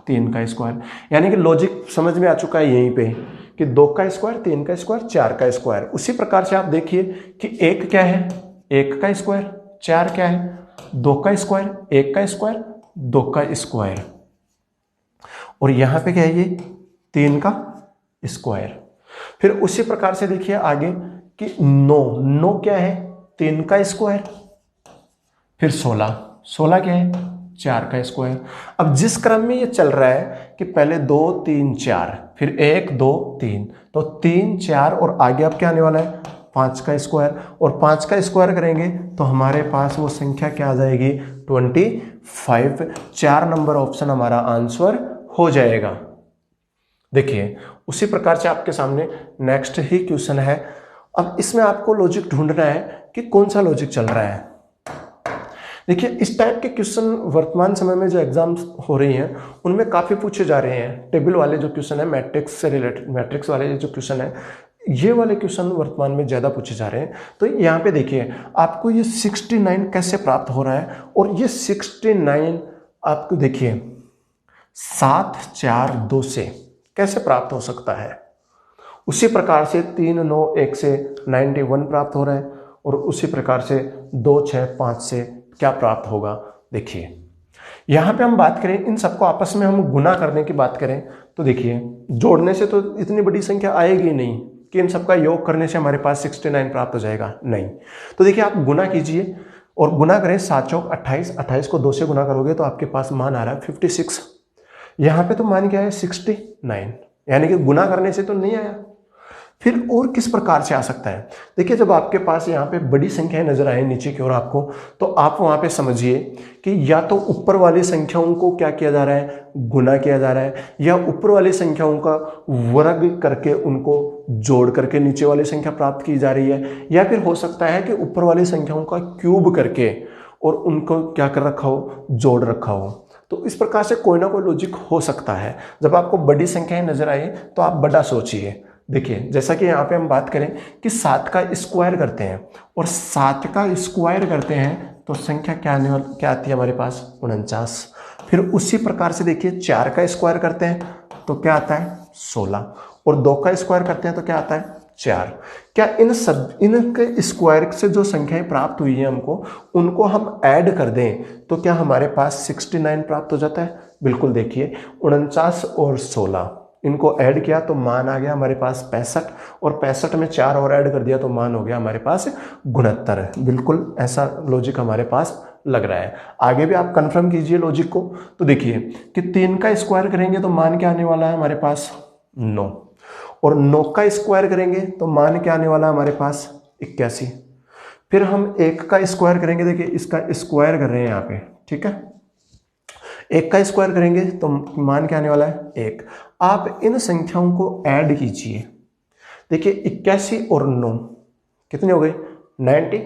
3 का स्क्वायर। यानी कि लॉजिक समझ में आ चुका है यहीं पे कि 2 का स्क्वायर, 3 का स्क्वायर, 4 का स्क्वायर। उसी प्रकार से आप देखिए कि 1 क्या है 1 का स्क्वायर, 4 क्या है 2 का स्क्वायर, 1 का स्क्वायर, 2 का स्क्वायर, और यहां पे क्या है ये 3 का स्क्वायर। फिर उसी प्रकार से देखिए आगे कि 9, 9 क्या है 3 का स्क्वायर, फिर 16, 16 क्या है 4 का स्क्वायर। अब जिस क्रम में ये चल रहा है कि पहले 2 3 4, फिर 1 2 3, तो 3 4 और आगे अब क्या आने वाला है 5 का स्क्वायर, और 5 का स्क्वायर करेंगे तो हमारे पास वो संख्या क्या आ जाएगी 25। 4 नंबर ऑप्शन हमारा आंसर हो जाएगा। देखिए उसी प्रकार से आपके सामने नेक्स्ट ही क्वेश्चन है। अब इसमें आपको लॉजिक ढूंढना है कि कौन सा लॉजिक चल रहा है। देखिए इस टाइप के क्वेश्चन वर्तमान समय में जो एग्जाम्स हो रही हैं उनमें काफ़ी पूछे जा रहे हैं। टेबल वाले जो क्वेश्चन है, मैट्रिक्स से रिलेटेड, मैट्रिक्स वाले जो क्वेश्चन है, ये वाले क्वेश्चन वर्तमान में ज़्यादा पूछे जा रहे हैं। तो यहाँ पे देखिए आपको ये 69 कैसे प्राप्त हो रहा है, और ये 69 आपको देखिए 7 4 2 से कैसे प्राप्त हो सकता है। उसी प्रकार से 3 9 1 से 91 प्राप्त हो रहा है, और उसी प्रकार से 2 6 5 से क्या प्राप्त होगा। देखिए यहाँ पे हम बात करें इन सबको आपस में हम गुना करने की बात करें तो देखिए जोड़ने से तो इतनी बड़ी संख्या आएगी नहीं कि इन सबका योग करने से हमारे पास 69 प्राप्त हो जाएगा, नहीं। तो देखिए आप गुना कीजिए और गुना करें 7 चौक 28, 28 को 2 से गुना करोगे तो आपके पास मान आ रहा है 56। यहाँ पे तो मान क्या है 69, यानी कि गुना करने से तो नहीं आया। फिर और किस प्रकार से आ सकता है, देखिए जब आपके पास यहाँ पे बड़ी संख्याएं नजर आए नीचे की ओर आपको, तो आप वहाँ पे समझिए कि या तो ऊपर वाली संख्याओं को क्या किया जा रहा है गुना किया जा रहा है, या ऊपर वाली संख्याओं का वर्ग करके उनको जोड़ करके नीचे वाली संख्या प्राप्त की जा रही है, या फिर हो सकता है कि ऊपर वाली संख्याओं का क्यूब करके और उनको क्या कर रखा हो जोड़ रखा हो। तो इस प्रकार से कोई ना कोई लॉजिक हो सकता है। जब आपको बड़ी संख्याएं नजर आए तो आप बड़ा सोचिए। देखिए जैसा कि यहाँ पे हम बात करें कि 7 का स्क्वायर करते हैं और 7 का स्क्वायर करते हैं तो संख्या क्या आती है हमारे पास 49। फिर उसी प्रकार से देखिए 4 का स्क्वायर करते हैं तो क्या आता है 16, और 2 का स्क्वायर करते हैं तो क्या आता है 4। क्या इनके स्क्वायर से जो संख्याएं प्राप्त हुई है हमको, उनको हम ऐड कर दें तो क्या हमारे पास 69 प्राप्त हो जाता है। बिल्कुल देखिए 49 और 16 इनको ऐड किया तो मान आ गया हमारे पास 65, और 65 में 4 और ऐड कर दिया तो मान हो गया हमारे पास 69। बिल्कुल ऐसा लॉजिक हमारे पास लग रहा है। आगे भी आप कंफर्म कीजिए लॉजिक को। तो देखिए कि 3 का स्क्वायर करेंगे तो मान क्या आने वाला है हमारे पास 9, और 9 का स्क्वायर करेंगे तो मान क्या आने वाला है हमारे पास 81। फिर हम 1 का स्क्वायर करेंगे, देखिए इसका स्क्वायर कर रहे हैं यहाँ पे, ठीक है। 1 का स्क्वायर करेंगे तो मान क्या आने वाला है 1। आप इन संख्याओं को ऐड कीजिए। देखिए 81 और 9 कितने हो गए 90,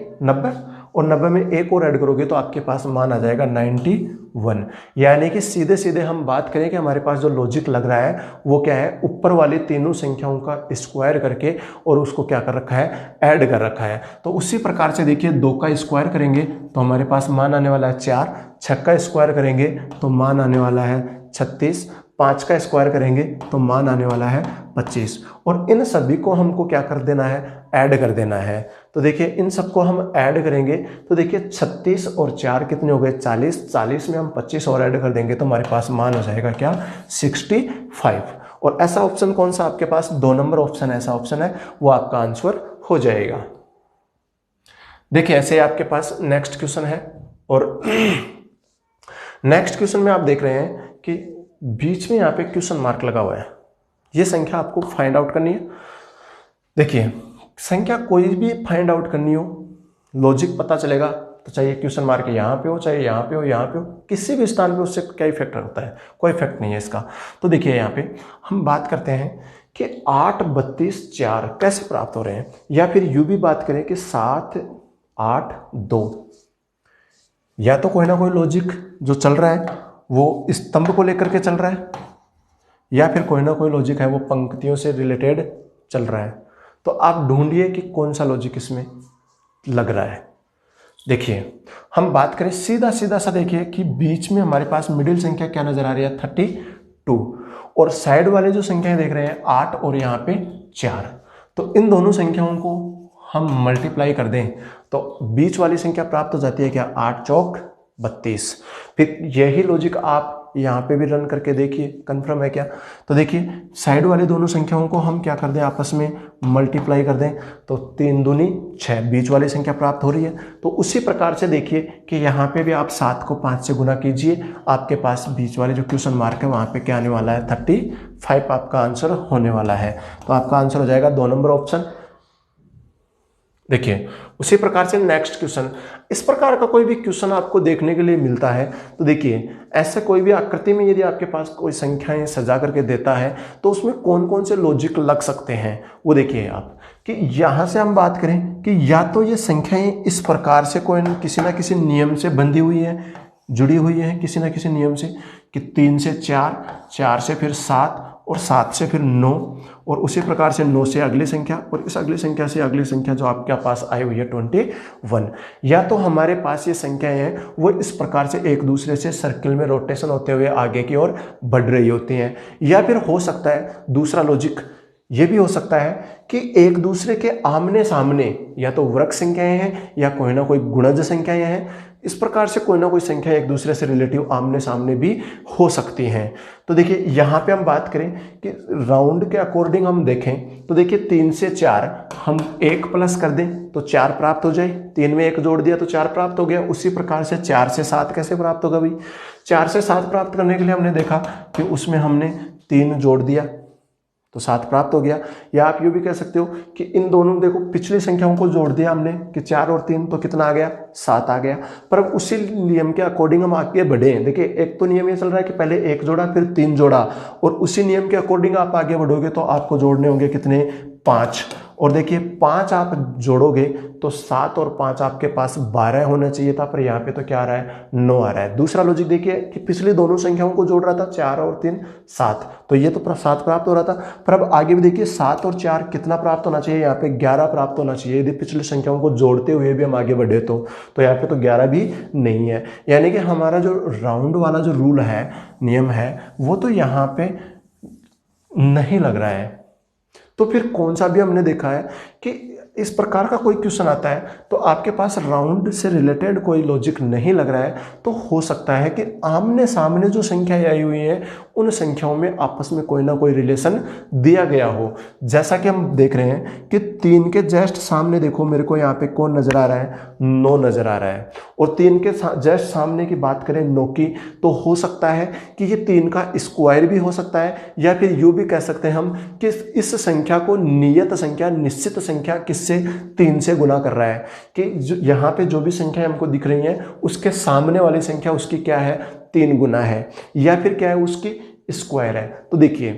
और 90 में एक और ऐड करोगे तो आपके पास मान आ जाएगा 91। यानी कि सीधे सीधे हम बात करें कि हमारे पास जो लॉजिक लग रहा है वो क्या है, ऊपर वाली तीनों संख्याओं का स्क्वायर करके और उसको क्या कर रखा है, ऐड कर रखा है। तो उसी प्रकार से देखिए 2 का स्क्वायर करेंगे तो हमारे पास मान आने वाला है 4, 6 का स्क्वायर करेंगे तो मान आने वाला है 36, 5 का स्क्वायर करेंगे तो मान आने वाला है 25, और इन सभी को हमको क्या कर देना है, ऐड कर देना है। तो देखिए इन सबको हम ऐड करेंगे तो देखिए 36 और 4 कितने हो गए, 40, 40 में हम 25 और ऐड कर देंगे तो हमारे पास मान हो जाएगा क्या, 65। और ऐसा ऑप्शन कौन सा आपके पास, 2 नंबर ऑप्शन ऐसा ऑप्शन है, वो आपका आंसर हो जाएगा। देखिए ऐसे आपके पास नेक्स्ट क्वेश्चन है, और नेक्स्ट क्वेश्चन में आप देख रहे हैं कि बीच में यहाँ पे क्वेश्चन मार्क लगा हुआ है। ये संख्या आपको फाइंड आउट करनी है। देखिए संख्या कोई भी फाइंड आउट करनी हो, लॉजिक पता चलेगा तो चाहे क्वेश्चन मार्क यहाँ पे हो, चाहे यहाँ पे हो, यहाँ पे हो, किसी भी स्थान पे उससे क्या इफेक्ट होता है, कोई इफेक्ट नहीं है इसका। तो देखिए यहाँ पे हम बात करते हैं कि 8, 32, 4 कैसे प्राप्त हो रहे हैं, या फिर यूं भी बात करें कि 7, 8, 2। या तो कोई ना कोई लॉजिक जो चल रहा है वो स्तंभ को लेकर के चल रहा है, या फिर कोई ना कोई लॉजिक है वो पंक्तियों से रिलेटेड चल रहा है। तो आप ढूंढिए कि कौन सा लॉजिक इसमें लग रहा है। देखिए हम बात करें सीधा सीधा सा, देखिए कि बीच में हमारे पास मिडिल संख्या क्या नजर आ रही है, 32, और साइड वाले जो संख्याएं देख रहे हैं 8 और यहाँ पे 4। तो इन दोनों संख्याओं को हम मल्टीप्लाई कर दें तो बीच वाली संख्या प्राप्त हो जाती है क्या, 8 चौक 32। फिर यही लॉजिक आप यहाँ पे भी रन करके देखिए, कंफर्म है क्या। तो देखिए साइड वाले दोनों संख्याओं को हम क्या कर दें, आपस में मल्टीप्लाई कर दें तो 3 दूनी 6, बीच वाली संख्या प्राप्त हो रही है। तो उसी प्रकार से देखिए कि यहाँ पे भी आप 7 को 5 से गुना कीजिए, आपके पास बीच वाले जो क्वेश्चन मार्क है वहाँ पे क्या आने वाला है, 35 आपका आंसर होने वाला है। तो आपका आंसर हो जाएगा 2 नंबर ऑप्शन। देखिए उसी प्रकार से नेक्स्ट क्वेश्चन, इस प्रकार का कोई भी क्वेश्चन आपको देखने के लिए मिलता है तो देखिए ऐसे कोई भी आकृति में यदि आपके पास कोई संख्याएं सजा करके देता है तो उसमें कौन कौन से लॉजिक लग सकते हैं वो देखिए आप, कि यहाँ से हम बात करें कि या तो ये संख्याएं इस प्रकार से कोई किसी ना किसी नियम से बंधी हुई है, जुड़ी हुई है किसी ना किसी नियम से, कि 3 से 4, 4 से फिर 7 और 7 से फिर 9, और उसी प्रकार से 9 से अगली संख्या, और इस अगली संख्या से अगली संख्या जो आपके पास आई हुई है 21। या तो हमारे पास ये संख्याएं हैं वो इस प्रकार से एक दूसरे से सर्किल में रोटेशन होते हुए आगे की ओर बढ़ रही होती हैं, या फिर हो सकता है दूसरा लॉजिक ये भी हो सकता है कि एक दूसरे के आमने सामने या तो वृक्क संख्याएं हैं या कोई ना कोई गुणज संख्याएं हैं। इस प्रकार से कोई ना कोई संख्या एक दूसरे से रिलेटिव आमने सामने भी हो सकती हैं। तो देखिए यहाँ पे हम बात करें कि राउंड के अकॉर्डिंग हम देखें तो देखिए 3 से 4 हम 1 प्लस कर दें तो 4 प्राप्त हो जाए, 3 में 1 जोड़ दिया तो 4 प्राप्त हो गया। उसी प्रकार से 4 से 7 कैसे प्राप्त होगा भाई, 4 से 7 प्राप्त करने के लिए हमने देखा कि उसमें हमने 3 जोड़ दिया तो 7 प्राप्त हो गया। या आप यूँ भी कह सकते हो कि इन दोनों, देखो पिछली संख्याओं को जोड़ दिया हमने कि 4 और 3 तो कितना आ गया, 7 आ गया। पर अब उसी नियम के अकॉर्डिंग हम आगे बढ़े। देखिए एक तो नियम ये चल रहा है कि पहले 1 जोड़ा फिर 3 जोड़ा, और उसी नियम के अकॉर्डिंग आप आगे बढ़ोगे तो आपको जोड़ने होंगे कितने, 5। और देखिए 5 आप जोड़ोगे तो 7 और 5 आपके पास 12 होना चाहिए था, पर यहाँ पे तो क्या आ रहा है, 9 आ रहा है। दूसरा लॉजिक देखिए कि पिछली दोनों संख्याओं को जोड़ रहा था, 4 और 3 7, तो ये तो 7 प्राप्त हो रहा था। पर अब आगे भी देखिए 7 और 4 कितना प्राप्त होना चाहिए, यहाँ पे 11 प्राप्त होना चाहिए। यदि पिछली संख्याओं को जोड़ते हुए भी हम आगे बढ़े तो यहाँ पे तो 11 भी नहीं है। यानी कि हमारा जो राउंड वाला जो रूल है, नियम है, वो तो यहाँ पे नहीं लग रहा है। तो फिर कौन सा भी हमने देखा है कि इस प्रकार का कोई क्वेश्चन आता है तो आपके पास राउंड से रिलेटेड कोई लॉजिक नहीं लग रहा है, तो हो सकता है कि आमने सामने जो संख्याएं आई हुई हैं उन संख्याओं में आपस में कोई ना कोई रिलेशन दिया गया हो। जैसा कि हम देख रहे हैं कि 3 के जस्ट सामने देखो मेरे को यहाँ पे कौन नजर आ रहा है, 9 नजर आ रहा है। और 3 के जस्ट सामने की बात करें 9 की, तो हो सकता है कि ये 3 का स्क्वायर भी हो सकता है, या फिर यूँ भी कह सकते हैं हम कि इस संख्या को नियत संख्या, निश्चित संख्या किससे 3 से गुना कर रहा है, कि यहाँ पे जो भी संख्या हमको दिख रही है उसके सामने वाली संख्या उसकी क्या है, 3 गुना है, या फिर क्या है, उसकी स्क्वायर है। तो देखिए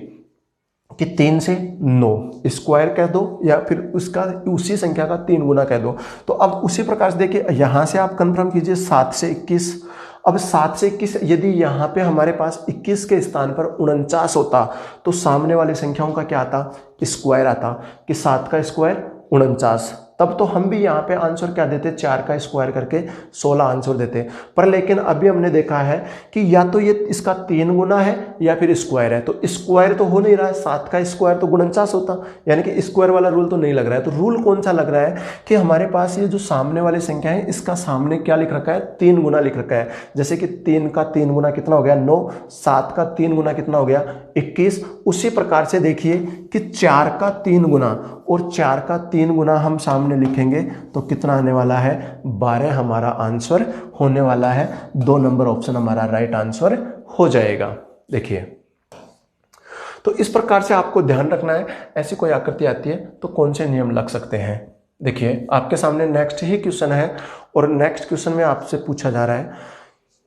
कि 3 से 9 स्क्वायर कह दो या फिर उसका उसी संख्या का 3 गुना कह दो। तो अब उसी प्रकार से देखिए यहाँ से आप कंफर्म कीजिए 7 से 21। अब 7 से 21 यदि यहाँ पे हमारे पास 21 के स्थान पर 49 होता तो सामने वाली संख्याओं का क्या आता, स्क्वायर आता, कि 7 का स्क्वायर 49। तब तो हम भी यहाँ पे आंसर क्या देते, 4 का स्क्वायर करके 16 आंसर देते। पर लेकिन अभी हमने देखा है कि या तो ये इसका 3 गुना है या फिर स्क्वायर है। तो स्क्वायर तो हो नहीं रहा है, 7 का स्क्वायर तो 49 होता, यानी कि स्क्वायर वाला रूल तो नहीं लग रहा है। तो रूल कौन सा लग रहा है कि हमारे पास ये जो सामने वाली संख्या है इसका सामने क्या लिख रखा है, 3 गुना लिख रखा है। जैसे कि 3 का 3 गुना कितना हो गया 9, 7 का 3 गुना कितना हो गया 21। उसी प्रकार से देखिए कि 4 का 3 गुना और 4 का 3 गुना हम सामने लिखेंगे तो कितना आने वाला है 12 हमारा आंसर होने वाला है। 2 नंबर ऑप्शन हमारा राइट आंसर हो जाएगा। देखिए तो इस प्रकार से आपको ध्यान रखना है, ऐसी कोई आकृति आती है तो कौन से नियम लग सकते हैं। देखिए आपके सामने नेक्स्ट ही क्वेश्चन है और नेक्स्ट क्वेश्चन में आपसे पूछा जा रहा है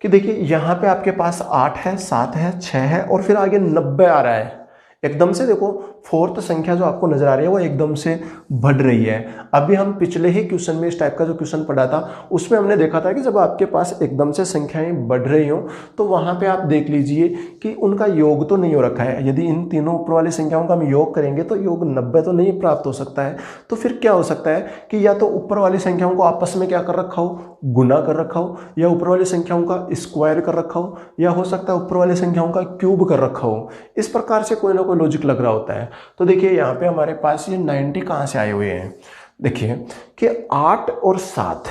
कि देखिए यहाँ पे आपके पास 8 है, 7 है, 6 है और फिर आगे 90 आ रहा है। एकदम से देखो फोर्थ संख्या जो आपको नजर आ रही है वो एकदम से बढ़ रही है। अभी हम पिछले ही क्वेश्चन में इस टाइप का जो क्वेश्चन पढ़ा था उसमें हमने देखा था कि जब आपके पास एकदम से संख्याएं बढ़ रही हो तो वहां पे आप देख लीजिए कि उनका योग तो नहीं हो रखा है। यदि इन तीनों ऊपर वाली संख्याओं का हम योग करेंगे तो योग 90 तो नहीं प्राप्त हो सकता है। तो फिर क्या हो सकता है कि या तो ऊपर वाली संख्याओं को आपस में क्या कर रखा हो, गुना कर रखा हो, या ऊपर वाली संख्याओं का स्क्वायर कर रखा हो, या हो सकता है ऊपर वाली संख्याओं का क्यूब कर रखा हो। इस प्रकार से कोई ना कोई लॉजिक लग रहा होता है। तो देखिए यहाँ पे हमारे पास ये 90 कहाँ से आए हुए हैं। देखिए कि 8 और 7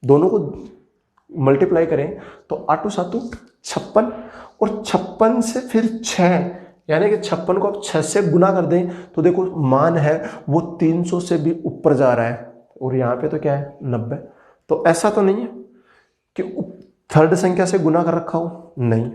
दोनों को मल्टीप्लाई करें तो 8 और 7 56 और 56 से फिर 6, यानी कि 56 को आप 6 से गुना कर दें तो देखो मान है वो 300 से भी ऊपर जा रहा है और यहाँ पे तो क्या है 90। तो ऐसा तो नहीं है कि थर्ड संख्या से गुना कर रखा हो, नहीं।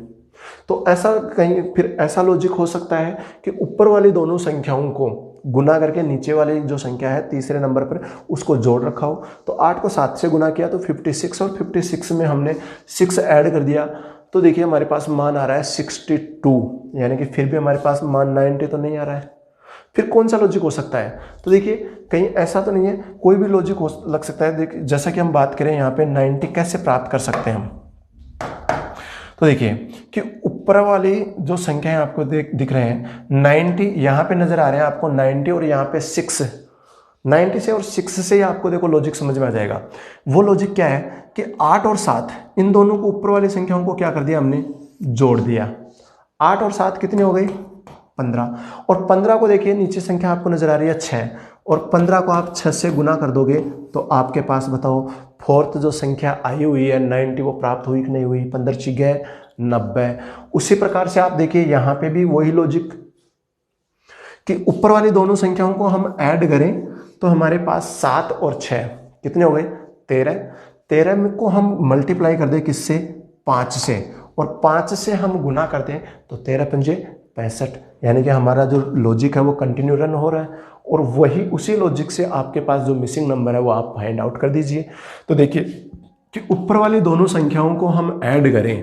तो ऐसा कहीं फिर ऐसा लॉजिक हो सकता है कि ऊपर वाली दोनों संख्याओं को गुना करके नीचे वाली जो संख्या है तीसरे नंबर पर उसको जोड़ रखा हो। तो 8 को 7 से गुना किया तो 56 और 56 में हमने 6 ऐड कर दिया तो देखिए हमारे पास मान आ रहा है 62, यानी कि फिर भी हमारे पास मान 90 तो नहीं आ रहा है। फिर कौन सा लॉजिक हो सकता है, तो देखिए कहीं ऐसा तो नहीं है, कोई भी लॉजिक हो लग सकता है। देखिए जैसा कि हम बात करें यहाँ पे 90 कैसे प्राप्त कर सकते हैं हम, तो देखिए कि ऊपर वाली जो संख्याएं आपको दिख रहे हैं 90 यहाँ पे नजर आ रहे हैं आपको 90 और यहाँ पे 6, 90 से और 6 से ही आपको देखो लॉजिक समझ में आ जाएगा। वो लॉजिक क्या है कि 8 और 7 इन दोनों को ऊपर वाली संख्याओं को क्या कर दिया हमने, जोड़ दिया। 8 और 7 कितनी हो गई 15, और 15 को देखिए नीचे संख्या आपको नजर आ रही है 6 और 15 को आप 6 से गुना कर दोगे तो आपके पास बताओ फोर्थ जो संख्या आई हुई है 90 वो प्राप्त हुई कि नहीं हुई, 15 छिगे 90। उसी प्रकार से आप देखिए यहाँ पे भी वही लॉजिक कि ऊपर वाली दोनों संख्याओं को हम ऐड करें तो हमारे पास 7 और 6 कितने हो गए 13, 13 को हम मल्टीप्लाई कर दें किससे 5 से और 5 से हम गुना कर दें तो 13 पंजे 65, यानी कि हमारा जो लॉजिक है वो कंटिन्यू रन हो रहा है। और वही उसी लॉजिक से आपके पास जो मिसिंग नंबर है वो आप फाइंड आउट कर दीजिए। तो देखिए कि ऊपर वाली दोनों संख्याओं को हम ऐड करें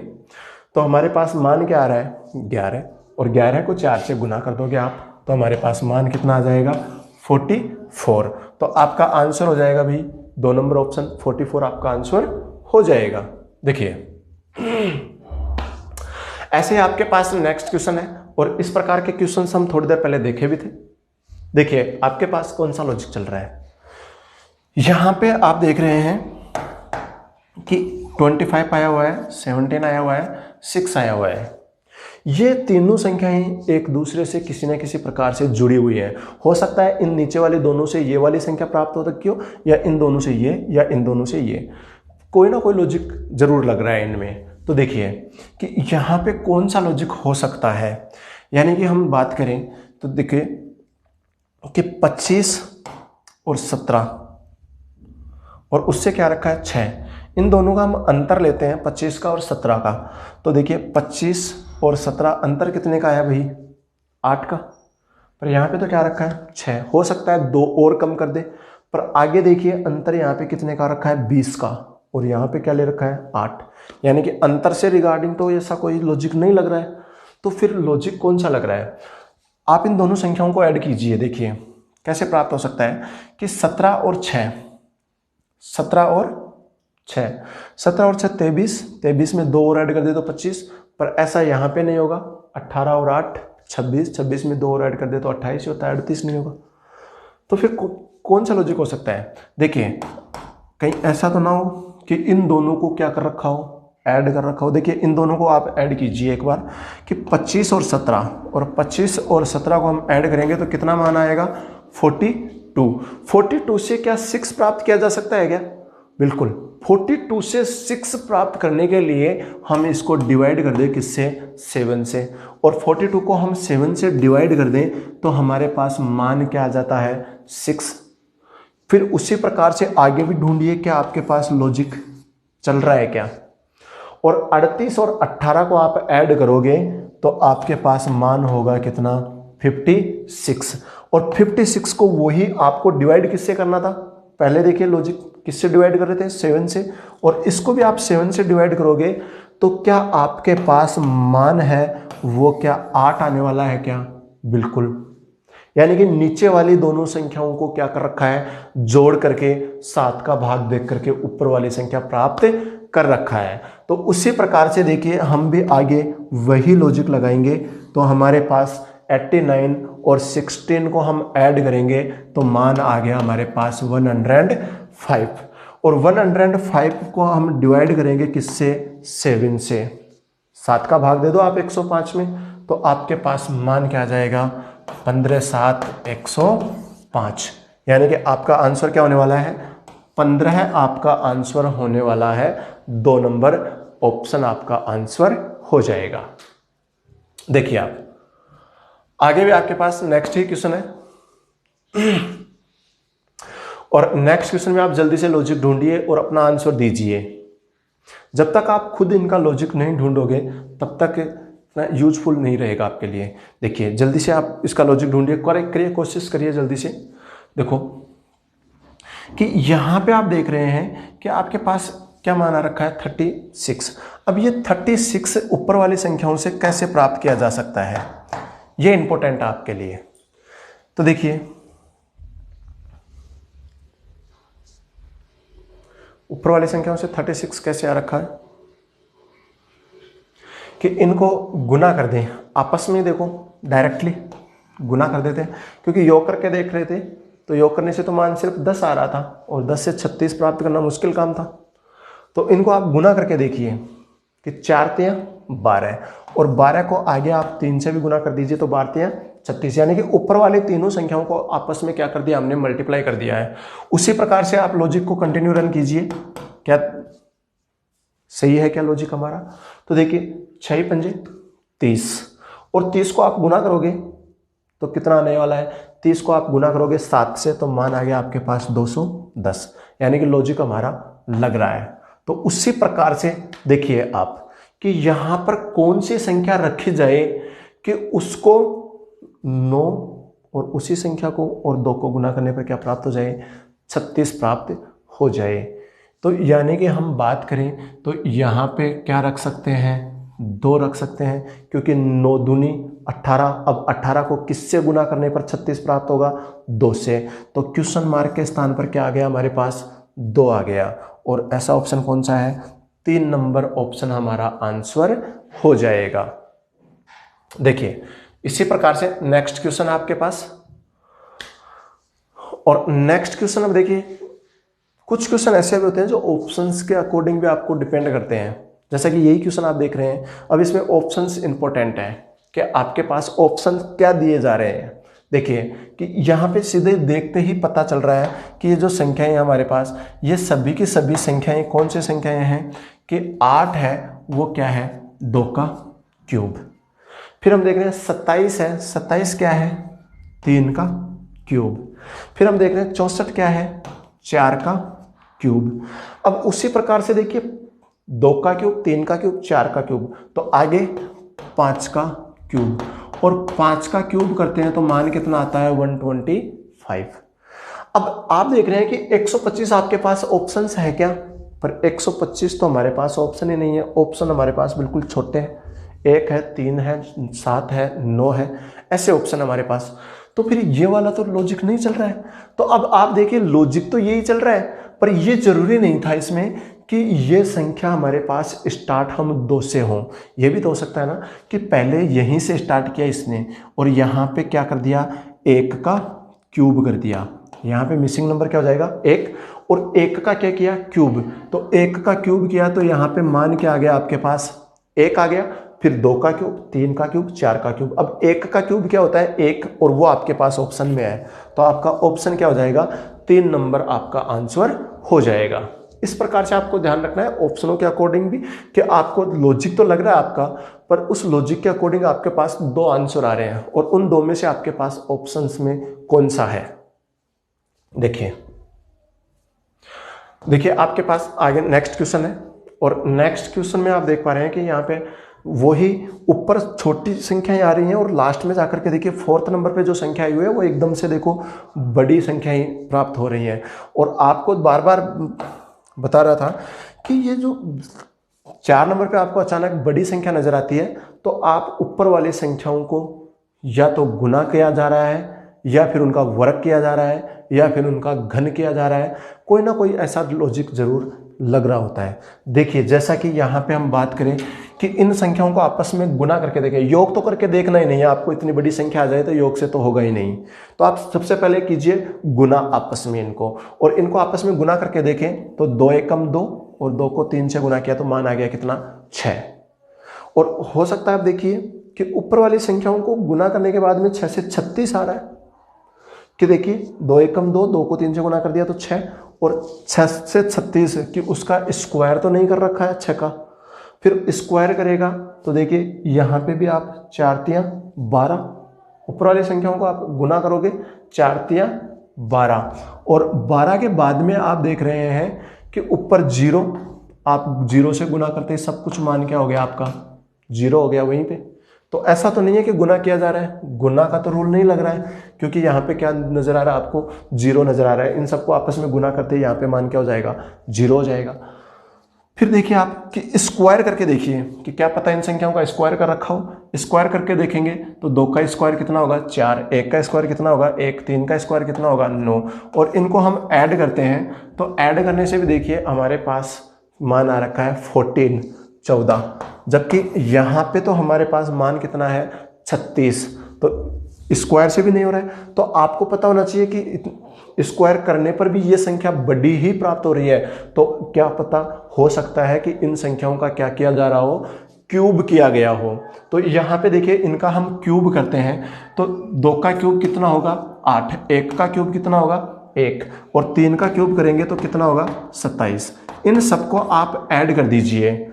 तो हमारे पास मान क्या आ रहा है 11, और 11 को 4 से गुना कर दोगे आप तो हमारे पास मान कितना आ जाएगा 44। तो आपका आंसर हो जाएगा भाई 2 नंबर ऑप्शन 44 आपका आंसर हो जाएगा। देखिए ऐसे आपके पास नेक्स्ट क्वेश्चन है और इस प्रकार के क्वेश्चन हम थोड़ी देर पहले देखे भी थे। देखिए आपके पास कौन सा लॉजिक चल रहा है, यहां पे आप देख रहे हैं कि 25 आया हुआ है, 17 आया हुआ है, 6 आया हुआ है। ये तीनों संख्याएं एक दूसरे से किसी न किसी प्रकार से जुड़ी हुई है। हो सकता है इन नीचे वाले दोनों से ये वाली संख्या प्राप्त हो रखी हो, या इन दोनों से ये, या इन दोनों से ये, कोई ना कोई लॉजिक जरूर लग रहा है इनमें। तो देखिए कि यहाँ पे कौन सा लॉजिक हो सकता है, यानी कि हम बात करें तो देखिए कि 25 और 17 और उससे क्या रखा है 6, इन दोनों का हम अंतर लेते हैं 25 का और 17 का। तो देखिए 25 और 17 अंतर कितने का है भाई 8 का, पर यहाँ पे तो क्या रखा है 6। हो सकता है 2 और कम कर दे, पर आगे देखिए अंतर यहाँ पे कितने का रखा है 20 का, और यहाँ पे क्या ले रखा है 8, यानी कि अंतर से रिगार्डिंग तो ऐसा कोई लॉजिक नहीं लग रहा है। तो फिर लॉजिक कौन सा लग रहा है, आप इन दोनों संख्याओं को ऐड कीजिए। देखिए कैसे प्राप्त हो सकता है कि 17 और 6, 17 और 6, 17 और 6 23, 23 में 2 और ऐड कर दे तो 25, पर ऐसा यहाँ पे नहीं होगा। 18 और 8 26, 26 में 2 और ऐड कर दे तो 28 होता है, 38 नहीं होगा। तो फिर कौन सा लॉजिक हो सकता है? देखिए कहीं ऐसा तो ना हो कि इन दोनों को क्या कर रखा हो, ऐड कर रखा हो। देखिए इन दोनों को आप ऐड कीजिए एक बार कि 25 और 17, और 25 और 17 को हम ऐड करेंगे तो कितना मान आएगा? 42। 42 से क्या 6 प्राप्त किया जा सकता है क्या? बिल्कुल। 42 से 6 प्राप्त करने के लिए हम इसको डिवाइड कर दें किससे? 7 से। और 42 को हम 7 से डिवाइड कर दें तो हमारे पास मान क्या आ जाता है? 6। फिर उसी प्रकार से आगे भी ढूंढिए, क्या आपके पास लॉजिक चल रहा है क्या? और 38 और 18 को आप ऐड करोगे तो आपके पास मान होगा कितना? 56। और 56 को वही आपको डिवाइड किससे करना था? पहले देखिए लॉजिक किससे डिवाइड कर रहे थे? 7 से। और इसको भी आप 7 से डिवाइड करोगे तो क्या आपके पास मान है वो क्या 8 आने वाला है क्या? बिल्कुल। यानी कि नीचे वाली दोनों संख्याओं को क्या कर रखा है? जोड़ करके 7 का भाग देख करके ऊपर वाली संख्या प्राप्त कर रखा है। तो उसी प्रकार से देखिए हम भी आगे वही लॉजिक लगाएंगे। तो हमारे पास 89 और 16 को हम ऐड करेंगे तो मान आ गया हमारे पास 105। और 105 को हम डिवाइड करेंगे किससे? 7 से। 7 का भाग दे दो आप 105 में तो आपके पास मान क्या आ जाएगा? 15 7 105। यानी कि आपका आंसर क्या होने वाला है? 15 आपका आंसर होने वाला है। 2 नंबर ऑप्शन आपका आंसर हो जाएगा। देखिए आप आगे भी आपके पास नेक्स्ट ही क्वेश्चन है और नेक्स्ट क्वेश्चन में आप जल्दी से लॉजिक ढूंढिए और अपना आंसर दीजिए। जब तक आप खुद इनका लॉजिक नहीं ढूंढोगे तब तक यूजफुल नहीं रहेगा आपके लिए। देखिए जल्दी से आप इसका लॉजिक ढूंढिए, करेक्ट करिए, कोशिश करिए जल्दी से। देखो कि यहां पे आप देख रहे हैं कि आपके पास क्या मान आ रखा है? 36। अब ये 36 ऊपर वाली संख्याओं से कैसे प्राप्त किया जा सकता है, ये इंपॉर्टेंट है आपके लिए। तो देखिए ऊपर वाली संख्याओं से 36 कैसे आ रखा है कि इनको गुना कर दें आपस में। देखो डायरेक्टली गुना कर देते हैं, क्योंकि योग करके देख रहे थे तो योग करने से तो मान सिर्फ 10 आ रहा था और 10 से 36 प्राप्त करना मुश्किल काम था। तो इनको आप गुना करके देखिए कि 4 तियां 12 और 12 को आगे आप 3 से भी गुना कर दीजिए तो 12 तियां 36। यानी कि ऊपर वाले तीनों संख्याओं को आपस में क्या कर दिया? हमने मल्टीप्लाई कर दिया है। उसी प्रकार से आप लॉजिक को कंटिन्यू रन कीजिए। क्या सही है क्या लॉजिक हमारा? तो देखिए 6 पंजे 30 और 30 को आप गुना करोगे तो कितना आने वाला है? 30 को आप गुना करोगे 7 से तो मान आ गया आपके पास 210। यानी कि लॉजिक हमारा लग रहा है। तो उसी प्रकार से देखिए आप कि यहां पर कौन सी संख्या रखी जाए कि उसको 9 और उसी संख्या को और 2 को गुना करने पर क्या प्राप्त हो जाए? 36 प्राप्त हो जाए। तो यानी कि हम बात करें तो यहाँ पे क्या रख सकते हैं? 2 रख सकते हैं, क्योंकि 9 दूनी 18। अब 18 को किससे गुना करने पर 36 प्राप्त होगा? 2 से। तो क्वेश्चन मार्क के स्थान पर क्या आ गया हमारे पास? 2 आ गया। और ऐसा ऑप्शन कौन सा है? 3 नंबर ऑप्शन हमारा आंसर हो जाएगा। देखिए इसी प्रकार से नेक्स्ट क्वेश्चन आपके पास, और नेक्स्ट क्वेश्चन अब देखिए कुछ क्वेश्चन ऐसे भी होते हैं जो ऑप्शंस के अकॉर्डिंग भी आपको डिपेंड करते हैं। जैसा कि यही क्वेश्चन आप देख रहे हैं। अब इसमें ऑप्शंस इंपॉर्टेंट है कि आपके पास ऑप्शन क्या दिए जा रहे हैं। देखिए कि यहाँ पे सीधे देखते ही पता चल रहा है कि ये जो संख्याएं हैं हमारे पास, ये सभी की सभी संख्याएं कौन सी संख्याएं हैं कि 8 है वो क्या है? 2 का क्यूब। फिर हम देख रहे हैं 27 है, 27 क्या है? 3 का क्यूब। फिर हम देख रहे हैं 64 क्या है? 4 का क्यूब। अब उसी प्रकार से देखिए 2 का क्यूब, 3 का क्यूब, 4 का क्यूब, तो आगे 5 का क्यूब। और 5 का क्यूब करते हैं तो मान कितना आता है? 125। अब आप देख रहे हैं कि 125 आपके पास ऑप्शंस है क्या? पर 125 तो हमारे पास ऑप्शन ही नहीं है। ऑप्शन हमारे पास बिल्कुल छोटे हैं। 1 है, 3 है, 7 है, 9 है। ऐसे ऑप्शन हमारे पास। तो फिर ये वाला तो लॉजिक नहीं चल रहा है। तो अब आप देखिए लॉजिक तो यही चल रहा है, पर ये जरूरी नहीं था इसमें कि ये संख्या हमारे पास स्टार्ट हम 2 से हों। ये भी तो हो सकता है ना कि पहले यहीं से स्टार्ट किया इसने और यहाँ पे क्या कर दिया, 1 का क्यूब कर दिया। यहाँ पे मिसिंग नंबर क्या हो जाएगा, 1, और 1 का क्या किया, क्यूब। तो 1 का क्यूब किया तो यहाँ पे मान क्या आ गया आपके पास, 1 आ गया। फिर 2 का क्यूब, 3 का क्यूब, 4 का क्यूब। अब 1 का क्यूब क्या होता है, 1, और वो आपके पास ऑप्शन में है। तो आपका ऑप्शन क्या हो जाएगा, 3 नंबर आपका आंसर हो जाएगा। इस प्रकार से आपको ध्यान रखना है ऑप्शनों के अकॉर्डिंग भी, कि आपको लॉजिक तो लग रहा है आपका, पर उस लॉजिक के अकॉर्डिंग आपके पास 2 आंसर आ रहे हैं और उन 2 में से आपके पास ऑप्शंस में कौन सा है। देखिए आपके पास आगे नेक्स्ट क्वेश्चन है, और नेक्स्ट क्वेश्चन में आप देख पा रहे हैं कि यहाँ पे वही ऊपर छोटी संख्याएं आ रही हैं और लास्ट में जाकर के देखिए 4th नंबर पे जो संख्या आई हुई है वो एकदम से देखो बड़ी संख्याएं प्राप्त हो रही हैं। और आपको बार बार बता रहा था कि ये जो 4 नंबर पे आपको अचानक बड़ी संख्या नजर आती है, तो आप ऊपर वाली संख्याओं को या तो गुना किया जा रहा है, या फिर उनका वर्ग किया जा रहा है, या फिर उनका घन किया जा रहा है। कोई ना कोई ऐसा लॉजिक जरूर लग रहा होता है। देखिए जैसा कि यहाँ पे हम बात करें कि इन संख्याओं को आपस में गुना करके देखें, योग तो करके देखना ही नहीं है आपको, इतनी बड़ी संख्या आ जाए तो योग से तो होगा ही नहीं। तो आप सबसे पहले कीजिए गुना आपस में इनको, और इनको आपस में गुना करके देखें तो 2 एकम 2 और 2 को 3 से गुना किया तो मान आ गया कितना, 6। और हो सकता है आप देखिए कि ऊपर वाली संख्याओं को गुना करने के बाद में 6 से 36 आ रहा है, कि देखिए 2 एकम 2, 2 को 3 से गुना कर दिया तो 6, और 6 से 36 कि उसका स्क्वायर तो नहीं कर रखा है 6 का। फिर स्क्वायर करेगा तो देखिए यहाँ पे भी आप 4 तियां 12, ऊपर वाली संख्याओं को आप गुना करोगे 4 तियां 12, और 12 के बाद में आप देख रहे हैं कि ऊपर 0, आप 0 से गुना करते ही सब कुछ मान क्या हो गया आपका, 0 हो गया वहीं पे। तो ऐसा तो नहीं है कि गुना किया जा रहा है, गुना का तो रूल नहीं लग रहा है, क्योंकि यहाँ पे क्या नजर आ रहा है आपको, 0 नजर आ रहा है। इन सबको आपस में गुना करते ही यहाँ पे मान क्या हो जाएगा, 0 हो जाएगा। फिर देखिए आप कि स्क्वायर करके देखिए कि क्या पता इन संख्याओं का स्क्वायर कर रखा हो। स्क्वायर करके देखेंगे तो 2 का स्क्वायर कितना होगा, 4, 1 का स्क्वायर कितना होगा, 1, 3 का स्क्वायर कितना होगा, 9, और इनको हम ऐड करते हैं तो ऐड करने से भी देखिए हमारे पास मान आ रखा है 14, जबकि यहाँ पे तो हमारे पास मान कितना है, 36। तो स्क्वायर से भी नहीं हो रहा है। तो आपको पता होना चाहिए कि स्क्वायर करने पर भी ये संख्या बड़ी ही प्राप्त हो रही है। तो क्या पता हो सकता है कि इन संख्याओं का क्या किया जा रहा हो, क्यूब किया गया हो। तो यहाँ पे देखिए इनका हम क्यूब करते हैं तो 2 का क्यूब कितना होगा, 8, 1 का क्यूब कितना होगा, 1, और 3 का क्यूब करेंगे तो कितना होगा, 27। इन सबको आप ऐड कर दीजिए,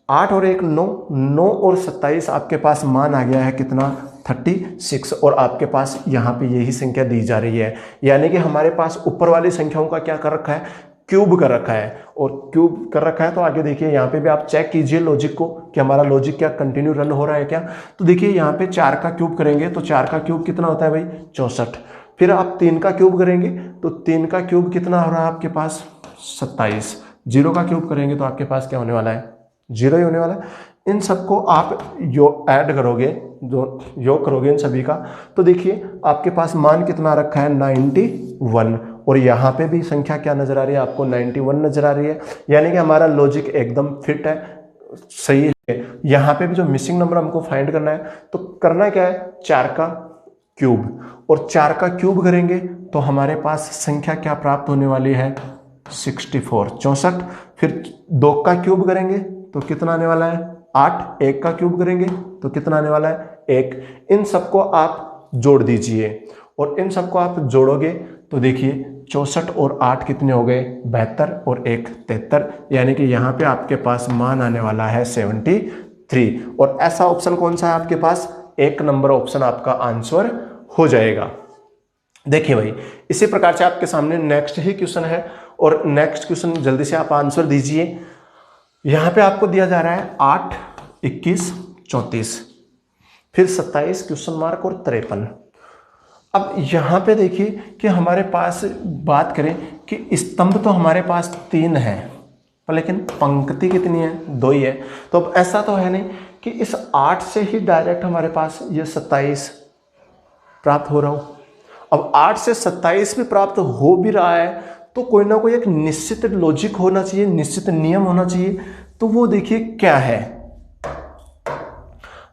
8 और 1 9, 9 और 27 आपके पास मान आ गया है कितना, 36, और आपके पास यहाँ पे यही संख्या दी जा रही है। यानी कि हमारे पास ऊपर वाली संख्याओं का क्या कर रखा है, क्यूब कर रखा है, और क्यूब कर रखा है। तो आगे देखिए यहाँ पे भी आप चेक कीजिए लॉजिक को कि हमारा लॉजिक क्या कंटिन्यू रन हो रहा है क्या। तो देखिए यहाँ पे 4 का क्यूब करेंगे तो 4 का क्यूब कितना होता है भाई, 64। फिर आप 3 का क्यूब करेंगे तो 3 का क्यूब कितना हो रहा है आपके पास, 27। 0 का क्यूब करेंगे तो आपके पास क्या होने वाला है, 0 ही होने वाला है। इन सबको आप ऐड करोगे, जो योग करोगे इन सभी का, तो देखिए आपके पास मान कितना रखा है, 91, और यहाँ पे भी संख्या क्या नजर आ रही है आपको, 91 नजर आ रही है। यानी कि हमारा लॉजिक एकदम फिट है, सही है। यहाँ पे भी जो मिसिंग नंबर हमको फाइंड करना है तो करना क्या है, 4 का क्यूब, और 4 का क्यूब करेंगे तो हमारे पास संख्या क्या प्राप्त होने वाली है, 64। फिर 2 का क्यूब करेंगे तो कितना आने वाला है, 8, 1 का क्यूब करेंगे तो कितना आने वाला है, 1। इन सबको आप जोड़ दीजिए, और इन सबको आप जोड़ोगे तो देखिए 64 और 8 कितने हो गए, 72, और 1 73। यानी कि यहाँ पे आपके पास मान आने वाला है 73, और ऐसा ऑप्शन कौन सा है आपके पास, 1 नंबर ऑप्शन आपका आंसर हो जाएगा। देखिए भाई इसी प्रकार से आपके सामने नेक्स्ट ही क्वेश्चन है, और नेक्स्ट क्वेश्चन जल्दी से आप आंसर दीजिए। यहाँ पे आपको दिया जा रहा है 8, 21, 34, फिर 27 क्वेश्चन मार्क और 53। अब यहाँ पे देखिए कि हमारे पास बात करें कि स्तंभ तो हमारे पास 3 है, पर लेकिन पंक्ति कितनी है, 2 ही है। तो अब ऐसा तो है नहीं कि इस 8 से ही डायरेक्ट हमारे पास ये 27 प्राप्त हो रहा हूँ। अब 8 से 27 भी प्राप्त हो भी रहा है तो कोई ना कोई एक निश्चित लॉजिक होना चाहिए, निश्चित नियम होना चाहिए। तो वो देखिए क्या है,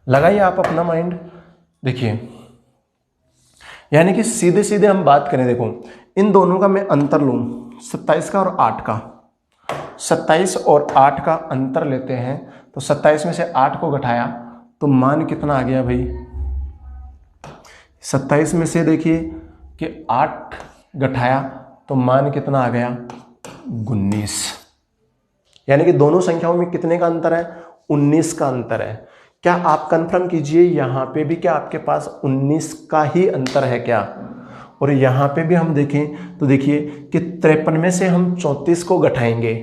लगाइए आप अपना माइंड। देखिए यानी कि सीधे सीधे हम बात करें, देखो इन दोनों का मैं अंतर लूं, 27 का और 8 का, 27 और 8 का अंतर लेते हैं तो 27 में से 8 को घटाया तो मान कितना आ गया भाई, 27 में से देखिए कि 8 घटाया तो मान कितना आ गया, 19। यानी कि दोनों संख्याओं में कितने का अंतर है, 19 का अंतर है। क्या आप कंफर्म कीजिए यहाँ पे भी क्या आपके पास 19 का ही अंतर है क्या। और यहाँ पे भी हम देखें तो देखिए कि 53 में से हम 34 को घटाएंगे,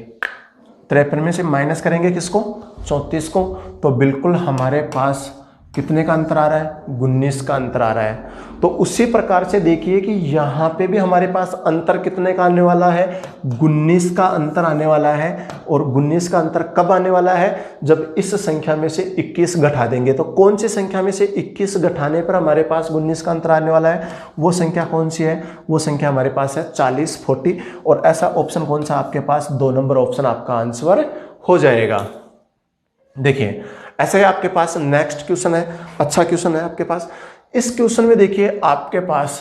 53 में से माइनस करेंगे किसको, 34 को, तो बिल्कुल हमारे पास कितने का अंतर आ रहा है, 19 का अंतर आ रहा है। तो उसी प्रकार से देखिए कि यहाँ पे भी हमारे पास अंतर कितने का आने वाला है, 19 का अंतर आने वाला है। और 19 का अंतर कब आने वाला है, जब इस संख्या में से 21 घटा देंगे। तो कौन सी संख्या में से 21 घटाने पर हमारे पास 19 का अंतर आने वाला है, वो संख्या कौन सी है, वो संख्या हमारे पास है 40, 40। और ऐसा ऑप्शन कौन सा आपके पास, 2 नंबर ऑप्शन आपका आंसर हो जाएगा। देखिए ऐसे ही आपके पास नेक्स्ट क्वेश्चन है, अच्छा क्वेश्चन है आपके पास। इस क्वेश्चन में देखिए आपके पास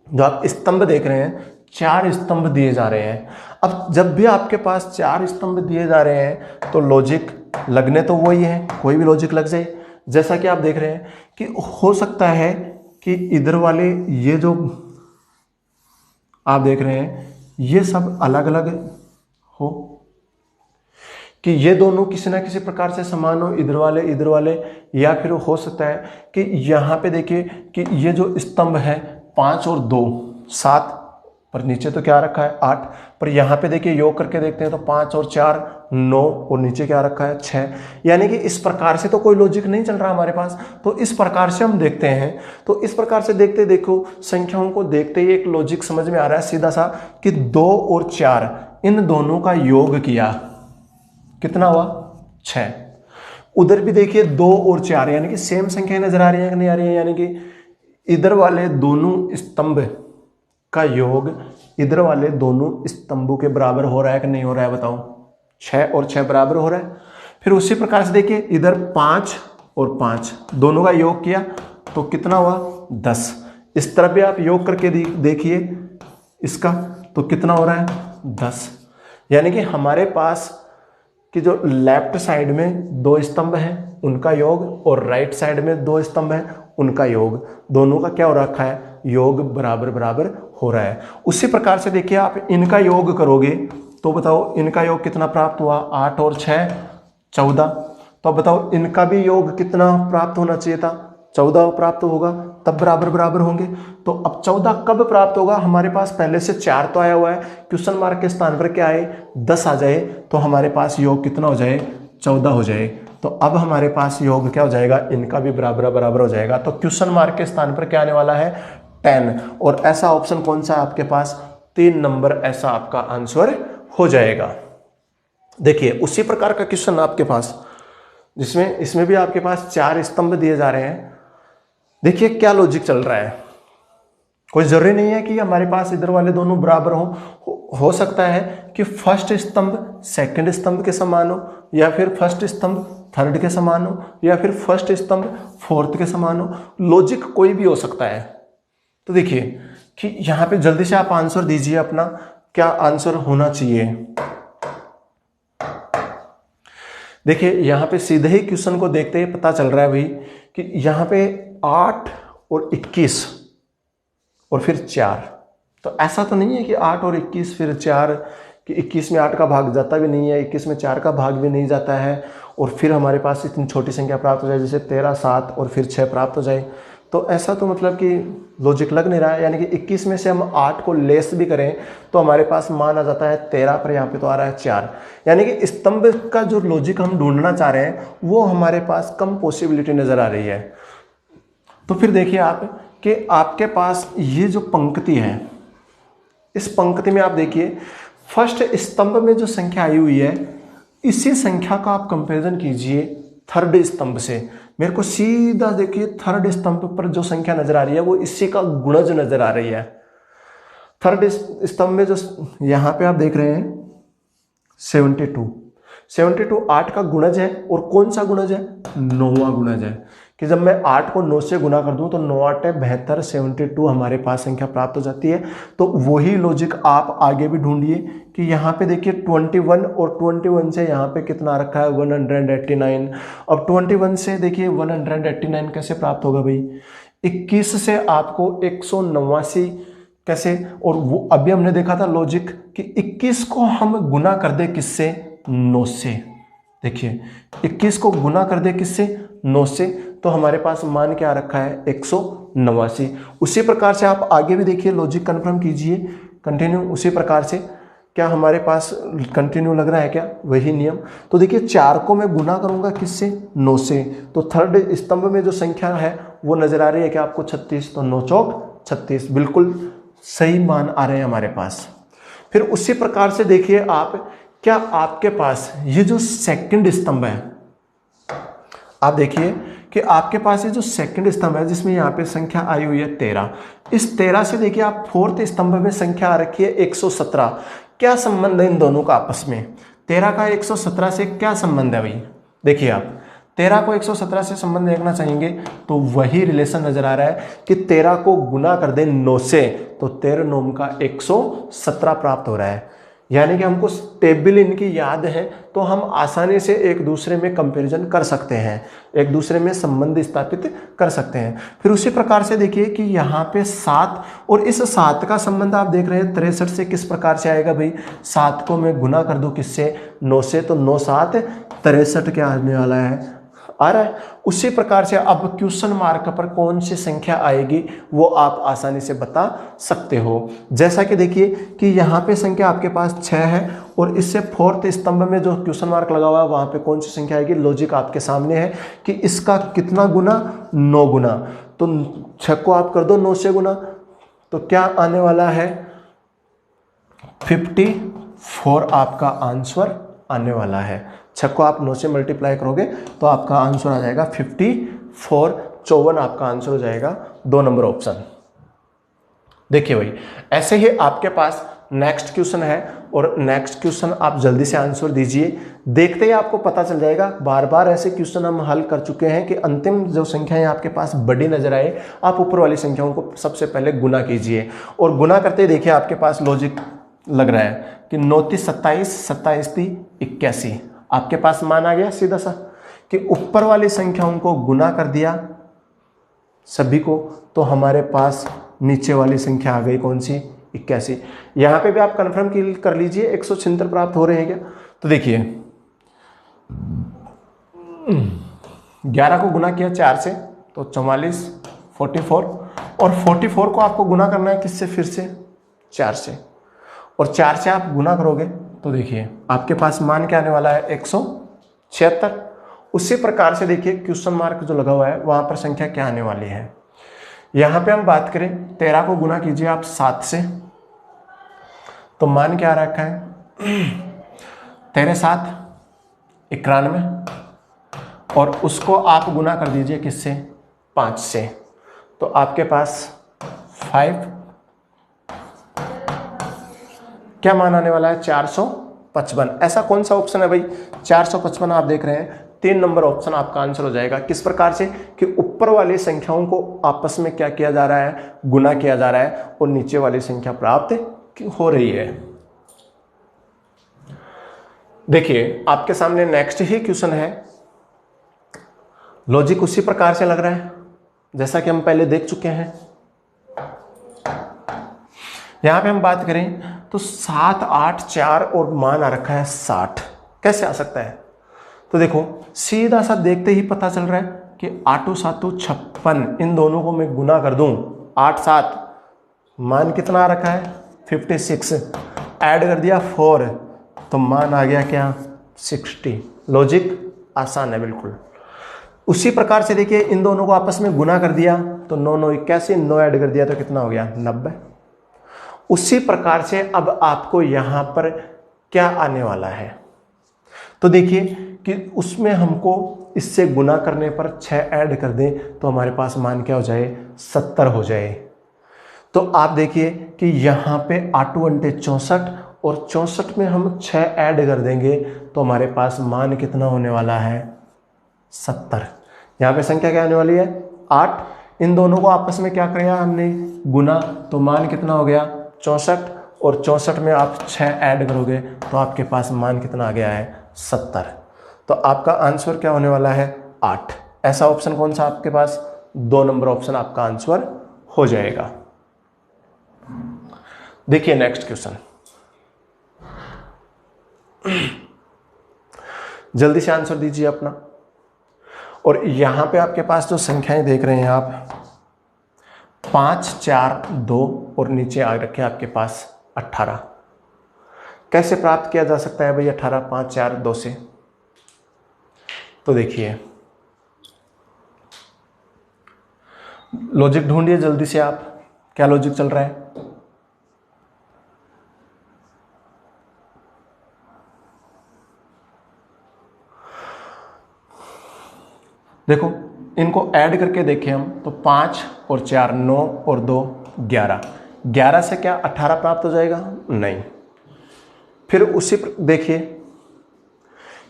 जो आप स्तंभ देख रहे हैं, 4 स्तंभ दिए जा रहे हैं। अब जब भी आपके पास 4 स्तंभ दिए जा रहे हैं तो लॉजिक लगने तो वही है, कोई भी लॉजिक लग जाए। जैसा कि आप देख रहे हैं कि हो सकता है कि इधर वाले ये जो आप देख रहे हैं ये सब अलग अलग हो, कि ये दोनों किसी ना किसी प्रकार से समान हो, इधर वाले, या फिर हो सकता है कि यहाँ पे देखिए कि ये जो स्तंभ है 5 और 2 7, पर नीचे तो क्या रखा है 8, पर यहाँ पे देखिए योग करके देखते हैं तो 5 और 4 9, और नीचे क्या रखा है 6। यानी कि इस प्रकार से तो कोई लॉजिक नहीं चल रहा हमारे पास। तो इस प्रकार से हम देखते हैं, तो इस प्रकार से देखते देखो संख्याओं को देखते ही एक लॉजिक समझ में आ रहा है सीधा सा कि 2 और 4 इन दोनों का योग किया, कितना हुआ 6। उधर भी देखिए 2 और 4 यानी कि सेम संख्या नजर आ रही है कि नहीं आ रही है, यानी कि इधर वाले दोनों स्तंभ का योग इधर वाले दोनों स्तंभों के बराबर हो रहा है कि नहीं हो रहा है, बताओ। 6 और 6 बराबर हो रहा है। फिर उसी प्रकार से देखिए इधर 5 और 5 दोनों का योग किया तो कितना हुआ 10। इस तरफ भी आप योग करके देखिए इसका, तो कितना हो रहा है 10। यानी कि हमारे पास कि जो लेफ्ट साइड में 2 स्तंभ हैं उनका योग और राइट साइड में 2 स्तंभ हैं उनका योग, दोनों का क्या हो रखा है, योग बराबर बराबर हो रहा है। उसी प्रकार से देखिए आप इनका योग करोगे तो बताओ इनका योग कितना प्राप्त हुआ, 8 और 6 14। तो अब बताओ इनका भी योग कितना प्राप्त होना चाहिए था, 14 प्राप्त होगा, तब बराबर बराबर होंगे। तो अब 14 कब प्राप्त होगा, हमारे पास पहले से 4 तो आया हुआ है, क्वेश्चन मार्क के स्थान पर क्या आए 10 आ जाए, तो हमारे पास योग कितना हो जाए 14 हो जाए। तो अब हमारे पास योग क्या हो जाएगा, इनका भी बराबर बराबर हो जाएगा। तो क्वेश्चन मार्क के स्थान पर क्या आने वाला है 10। और ऐसा ऑप्शन कौन सा है आपके पास, 3 नंबर ऐसा आपका आंसर हो जाएगा। देखिए उसी प्रकार का क्वेश्चन आपके पास जिसमें इसमें भी आपके पास 4 स्तंभ दिए जा रहे हैं। देखिए क्या लॉजिक चल रहा है, कोई जरूरी नहीं है कि हमारे पास इधर वाले दोनों बराबर हो सकता है कि फर्स्ट स्तंभ सेकंड स्तंभ के समान हो, या फिर फर्स्ट स्तंभ थर्ड के समान हो, या फिर फर्स्ट स्तंभ फोर्थ के समान हो। लॉजिक कोई भी हो सकता है। तो देखिए कि यहाँ पे जल्दी से आप आंसर दीजिए अपना, क्या आंसर होना चाहिए। देखिए यहाँ पे सीधे ही क्वेश्चन को देखते ही पता चल रहा है भाई कि यहाँ पे 8 और 21 और फिर 4, तो ऐसा तो नहीं है कि 8 और 21 फिर 4, कि 21 में 8 का भाग जाता भी नहीं है, 21 में 4 का भाग भी नहीं जाता है, और फिर हमारे पास इतनी छोटी संख्या प्राप्त हो जाए जैसे 13 7 और फिर 6 प्राप्त हो जाए। तो ऐसा तो मतलब कि लॉजिक लग नहीं रहा है। यानी कि 21 में से हम 8 को लेस भी करें तो हमारे पास मान आ जाता है 13, पर यहाँ पे तो आ रहा है 4। यानी कि स्तंभ का जो लॉजिक हम ढूंढना चाह रहे हैं वो हमारे पास कम पॉसिबिलिटी नजर आ रही है। तो फिर देखिए आप कि आपके पास ये जो पंक्ति है, इस पंक्ति में आप देखिए फर्स्ट स्तंभ में जो संख्या आई हुई है इसी संख्या का आप कंपैरिजन कीजिए थर्ड स्तंभ से। मेरे को सीधा देखिए थर्ड स्तंभ पर जो संख्या नजर आ रही है वो इसी का गुणज नजर आ रही है। थर्ड स्तंभ में जो यहां पे आप देख रहे हैं 72 8 का गुणज है। और कौन सा गुणज है? 9वां गुणज है। कि जब मैं 8 को 9 से गुना कर दूं तो 9 8 72 72 हमारे पास संख्या प्राप्त हो जाती है। तो वही लॉजिक आप आगे भी ढूंढिए कि यहाँ पे देखिए 21 और 21 से यहाँ पे कितना रखा है 189। अब 21 से देखिए 189 कैसे प्राप्त होगा भाई? 21 से आपको 189 कैसे? और वो अभी हमने देखा था लॉजिक कि 21 को हम गुना कर दे किससे? 9 से। देखिए 21 को गुना कर दे किससे? 9 से। तो हमारे पास मान क्या रखा है? 189। उसी प्रकार से आप आगे भी देखिए, लॉजिक कंफर्म कीजिए, कंटिन्यू उसी प्रकार से। क्या हमारे पास कंटिन्यू लग रहा है क्या? वही नियम। तो देखिए 4 को मैं गुना करूंगा किससे? 9 से। तो थर्ड स्तंभ में जो संख्या है वो नजर आ रही है क्या आपको? 36। तो 9 चौक 36, बिल्कुल सही मान आ रहे हैं हमारे पास। फिर उसी प्रकार से देखिए आप, क्या आपके पास ये जो सेकंड स्तंभ है, आप देखिए कि आपके पास ये जो सेकंड स्तंभ है जिसमें यहाँ पे संख्या आई हुई है 13, इस 13 से देखिए आप फोर्थ स्तंभ में संख्या आ रखी है 117। क्या संबंध है इन दोनों का आपस में? 13 का 117 से क्या संबंध है भाई? देखिए आप 13 को 117 से संबंध देखना चाहेंगे तो वही रिलेशन नजर आ रहा है कि 13 को गुना कर दे 9 से तो 13 9 का 117 प्राप्त हो रहा है। यानी कि हमको टेबल इनकी याद है तो हम आसानी से एक दूसरे में कंपैरिजन कर सकते हैं, एक दूसरे में संबंध स्थापित कर सकते हैं। फिर उसी प्रकार से देखिए कि यहाँ पे 7 और इस 7 का संबंध आप देख रहे हैं 63 से किस प्रकार से आएगा भाई? 7 को मैं गुना कर दूं किससे? 9 से। तो 9 7 63 क्या आने वाला है? आ रहा है। उसी प्रकार से अब क्वेश्चन मार्क पर कौन सी संख्या आएगी वो आप आसानी से बता सकते हो। जैसा कि देखिए कि यहाँ पे संख्या आपके पास 6 है और इससे फोर्थ स्तंभ में जो क्वेश्चन मार्क लगा हुआ है वहां पे कौन सी संख्या आएगी? लॉजिक आपके सामने है कि इसका कितना गुना? 9 गुना। तो 6 को आप कर दो 9 से गुना तो क्या आने वाला है? 54 आपका आंसर आने वाला है। 6 को आप 9 से मल्टीप्लाई करोगे तो आपका आंसर आ जाएगा 54। 54 आपका आंसर हो जाएगा 2 नंबर ऑप्शन। देखिए भाई ऐसे ही आपके पास नेक्स्ट क्वेश्चन है और नेक्स्ट क्वेश्चन आप जल्दी से आंसर दीजिए। देखते ही आपको पता चल जाएगा, बार बार ऐसे क्वेश्चन हम हल कर चुके हैं कि अंतिम जो संख्याएं आपके पास बड़ी नजर आए आप ऊपर वाली संख्याओं को सबसे पहले गुना कीजिए। और गुना करते ही देखिए आपके पास लॉजिक लग रहा है कि 9 3 27 27 3 81। आपके पास मान आ गया सीधा सा कि ऊपर वाली संख्याओं को गुना कर दिया सभी को तो हमारे पास नीचे वाली संख्या आ गई कौन सी? 81। यहां पे भी आप कंफर्म कर लीजिए 176 प्राप्त हो रहे हैं क्या? तो देखिए 11 को गुना किया 4 से तो 44 44 और 44 को आपको गुना करना है किससे? फिर से 4 से। और 4 से आप गुना करोगे तो देखिए आपके पास मान क्या आने वाला है? 176। उसी प्रकार से देखिए क्वेश्चन मार्क जो लगा हुआ है वहां पर संख्या क्या आने वाली है? यहां पे हम बात करें 13 को गुना कीजिए आप 7 से तो मान क्या आ रखा है? 13 7 91 और उसको आप गुना कर दीजिए किससे? 5 से तो आपके पास 5 क्या मान आने वाला है? 455। ऐसा कौन सा ऑप्शन है भाई? 455 आप देख रहे हैं 3 नंबर ऑप्शन आपका आंसर हो जाएगा। किस प्रकार से कि ऊपर वाली संख्याओं को आपस में क्या किया जा रहा है? गुना किया जा रहा है और नीचे वाली संख्या प्राप्त हो रही है। देखिए आपके सामने नेक्स्ट ही क्वेश्चन है, लॉजिक उसी प्रकार से लग रहा है जैसा कि हम पहले देख चुके हैं। यहां पे हम बात करें तो 7 8 4 और मान आ रखा है 60। कैसे आ सकता है? तो देखो सीधा सा देखते ही पता चल रहा है कि 8 7 56, इन दोनों को मैं गुना कर दूं 8 7 मान कितना आ रखा है? 56। ऐड कर दिया 4 तो मान आ गया क्या? 60। लॉजिक आसान है बिल्कुल। उसी प्रकार से देखिए इन दोनों को आपस में गुना कर दिया तो 9 9 81, 9 ऐड कर दिया तो कितना हो गया? 90। उसी प्रकार से अब आपको यहां पर क्या आने वाला है? तो देखिए कि उसमें हमको इससे गुना करने पर 6 ऐड कर दें तो हमारे पास मान क्या हो जाए, 70 हो जाए। तो आप देखिए कि यहाँ पे 8 अंटे 64 और 64 में हम 6 ऐड कर देंगे तो हमारे पास मान कितना होने वाला है, 70। यहाँ पे संख्या क्या आने वाली है, 8। इन दोनों को आपस में क्या किया हमने, गुना, तो मान कितना हो गया, 64, और 64 में आप 6 ऐड करोगे तो आपके पास मान कितना आ गया है, 70। तो आपका आंसर क्या होने वाला है, 8। ऐसा ऑप्शन कौन सा आपके पास, 2 नंबर ऑप्शन आपका आंसर हो जाएगा। देखिए नेक्स्ट क्वेश्चन, जल्दी से आंसर दीजिए अपना। और यहां पे आपके पास जो संख्याएं देख रहे हैं आप, 5, 4, 2 और नीचे आ रखे आपके पास 18। कैसे प्राप्त किया जा सकता है भाई 18 5, 4, 2 से? तो देखिए लॉजिक ढूंढिए जल्दी से आप, क्या लॉजिक चल रहा है। देखो इनको ऐड करके देखें हम तो 5 और 4 9 और 2 11। 11 से क्या 18 प्राप्त हो जाएगा, नहीं। फिर उसी पर देखिए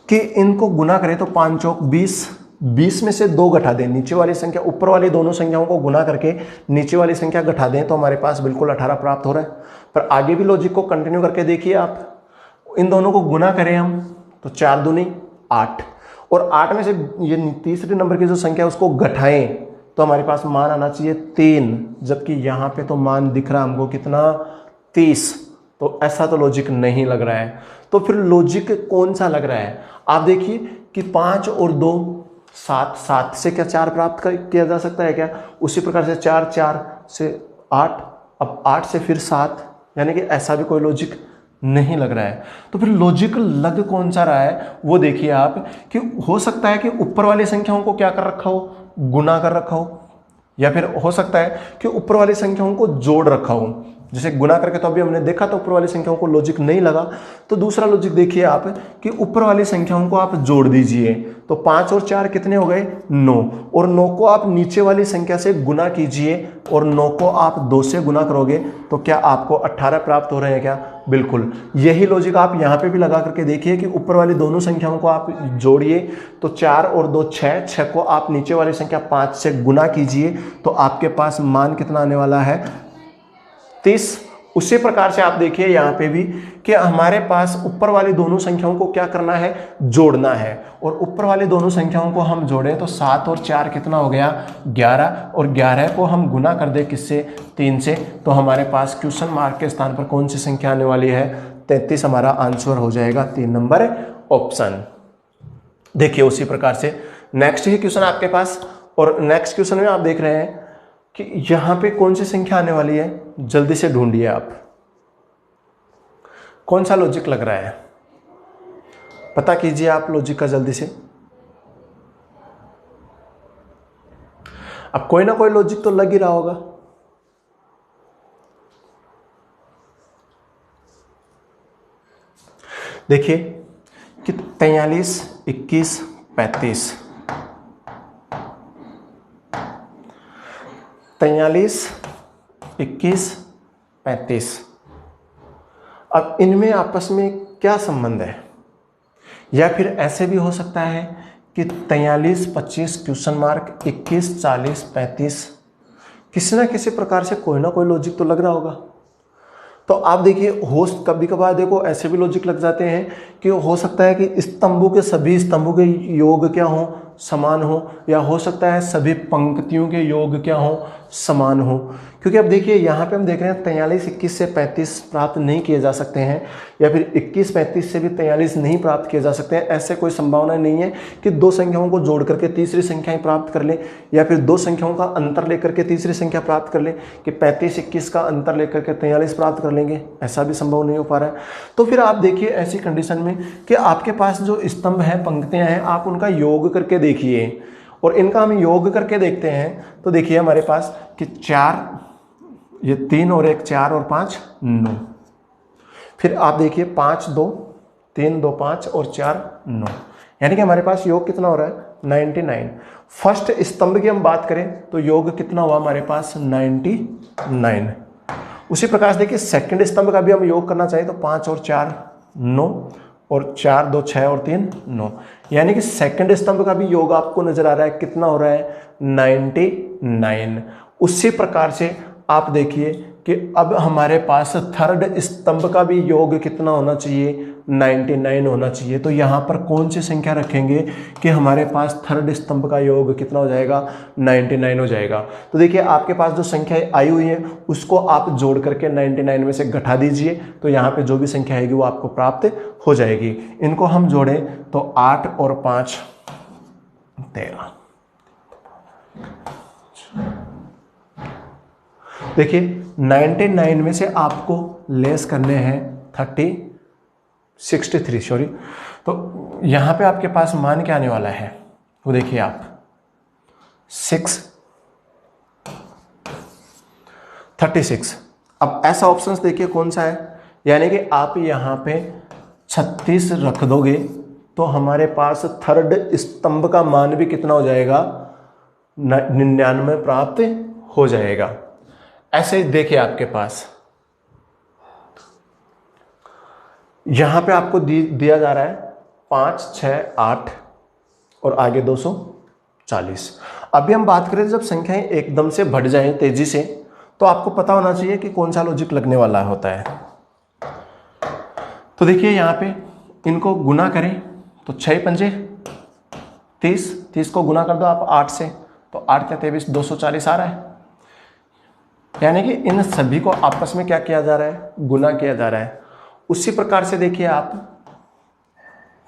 कि इनको गुना करें तो 5 चौक 20, 20 में से 2 घटा दें, नीचे वाली संख्या, ऊपर वाली दोनों संख्याओं को गुना करके नीचे वाली संख्या घटा दें तो हमारे पास बिल्कुल 18 प्राप्त हो रहा है। पर आगे भी लॉजिक को कंटिन्यू करके देखिए आप, इन दोनों को गुना करें हम तो 4 दूनी 8, और 8 में से ये तीसरे नंबर की जो संख्या है उसको घटाएं तो हमारे पास मान आना चाहिए 3, जबकि यहाँ पे तो मान दिख रहा हमको कितना, 30। तो ऐसा तो लॉजिक नहीं लग रहा है। तो फिर लॉजिक कौन सा लग रहा है, आप देखिए कि 5 और 2 7, 7 से क्या 4 प्राप्त किया जा सकता है क्या, उसी प्रकार से 4, 4 से 8, अब 8 से फिर 7, यानी कि ऐसा भी कोई लॉजिक नहीं लग रहा है। तो फिर लॉजिक लग कौन सा रहा है वो देखिए आप, कि हो सकता है कि ऊपर वाली संख्याओं को क्या कर रखा हो, गुना कर रखा हो, या फिर हो सकता है कि ऊपर वाली संख्याओं को जोड़ रखा हो। जैसे गुना करके तो अभी हमने देखा तो ऊपर वाली संख्याओं को लॉजिक नहीं लगा। तो दूसरा लॉजिक देखिए आप कि ऊपर वाली संख्याओं को आप जोड़ दीजिए तो 5 और 4 कितने हो गए, 9, और 9 को आप नीचे वाली संख्या से गुना कीजिए और 9 को आप 2 से गुना करोगे तो क्या आपको 18 प्राप्त हो रहे हैं क्या, बिल्कुल। यही लॉजिक आप यहाँ पे भी लगा करके देखिए कि ऊपर वाली दोनों संख्याओं को आप जोड़िए तो 4 और 2 6, 6 को आप नीचे वाली संख्या 5 से गुना कीजिए तो आपके पास मान कितना आने वाला है, 30। उसी प्रकार से आप देखिए यहाँ पे भी कि हमारे पास ऊपर वाली दोनों संख्याओं को क्या करना है, जोड़ना है, और ऊपर वाली दोनों संख्याओं को हम जोड़ें तो 7 और 4 कितना हो गया, 11, और 11 को हम गुना कर दें किससे, 3 से, तो हमारे पास क्वेश्चन मार्क के स्थान पर कौन सी संख्या आने वाली है, 33 हमारा आंसर हो जाएगा, 3 नंबर ऑप्शन। देखिए उसी प्रकार से नेक्स्ट ही क्वेश्चन आपके पास, और नेक्स्ट क्वेश्चन में आप देख रहे हैं कि यहां पे कौन सी संख्या आने वाली है, जल्दी से ढूंढिए आप, कौन सा लॉजिक लग रहा है, पता कीजिए आप लॉजिक का जल्दी से। अब कोई ना कोई लॉजिक तो लग ही रहा होगा। देखिए कि 43, 21, 35, 43, 21, 35, अब इनमें आपस में क्या संबंध है, या फिर ऐसे भी हो सकता है कि 43, 25 क्वेश्चन मार्क 21, 40, 35, किसी ना किसी प्रकार से कोई ना कोई लॉजिक तो लग रहा होगा। तो आप देखिए कभी कभार देखो ऐसे भी लॉजिक लग जाते हैं कि हो सकता है कि स्तंभों के सभी स्तंभों के योग क्या हो, समान हो, या हो सकता है सभी पंक्तियों के योग क्या हो, समान हो। क्योंकि अब देखिए यहाँ पे हम देख रहे हैं 43, 21 से 35 प्राप्त नहीं किए जा सकते हैं, या फिर 21, 35 से भी 43 नहीं प्राप्त किए जा सकते हैं। ऐसे कोई संभावना नहीं है कि दो संख्याओं को जोड़ करके तीसरी संख्याएं प्राप्त कर लें, या फिर दो संख्याओं का अंतर लेकर के तीसरी संख्या प्राप्त कर लें, कि 35, 21 का अंतर लेकर के 43 प्राप्त कर लेंगे, ऐसा भी संभव नहीं हो पा रहा है। तो फिर आप देखिए ऐसी कंडीशन में कि आपके पास जो स्तंभ है, पंक्तियां हैं, आप उनका योग करके देखिए, और इनका हम योग करके देखते हैं तो देखिए हमारे पास कि 4, ये 3 और 1 4 और 5 9, फिर आप देखिए 5 2, 3 2 5 और 4 9, यानी कि हमारे पास योग कितना हो रहा है 99। फर्स्ट स्तंभ की हम बात करें तो योग कितना हुआ हमारे पास 99। उसी प्रकार से देखिए सेकंड स्तंभ का भी हम योग करना चाहें तो 5 और 4 9 और 4 2 6 और 3 9, यानी कि सेकंड स्तंभ का भी योग आपको नजर आ रहा है कितना हो रहा है 99। उसी प्रकार से आप देखिए कि अब हमारे पास थर्ड स्तंभ का भी योग कितना होना चाहिए 99 होना चाहिए। तो यहाँ पर कौन सी संख्या रखेंगे कि हमारे पास थर्ड स्तंभ का योग कितना हो जाएगा 99 हो जाएगा। तो देखिए आपके पास जो संख्या आई हुई है उसको आप जोड़ करके 99 में से घटा दीजिए, तो यहाँ पे जो भी संख्या आएगी वो आपको प्राप्त हो जाएगी। इनको हम जोड़ें तो 8 और 5 13। देखिए 99 में से आपको लेस करने हैं 63 सॉरी, तो यहां पे आपके पास मान क्या आने वाला है वो देखिए आप 36। अब ऐसा ऑप्शन देखिए कौन सा है, यानी कि आप यहां पे 36 रख दोगे तो हमारे पास थर्ड स्तंभ का मान भी कितना हो जाएगा 99 प्राप्त हो जाएगा। ऐसे ही देखिए आपके पास यहां पे आपको दिया जा रहा है 5 6 8 और आगे 240। अभी हम बात करें जब संख्याएं एकदम से बढ़ जाएं तेजी से तो आपको पता होना चाहिए कि कौन सा लॉजिक लगने वाला होता है। तो देखिए यहां पे इनको गुना करें तो 6 पंजे 30 को गुना कर दो आप 8 से, तो 8 क्या 23 240 आ रहा है, यानी कि इन सभी को आपस में क्या किया जा रहा है गुना किया जा रहा है। उसी प्रकार से देखिए आप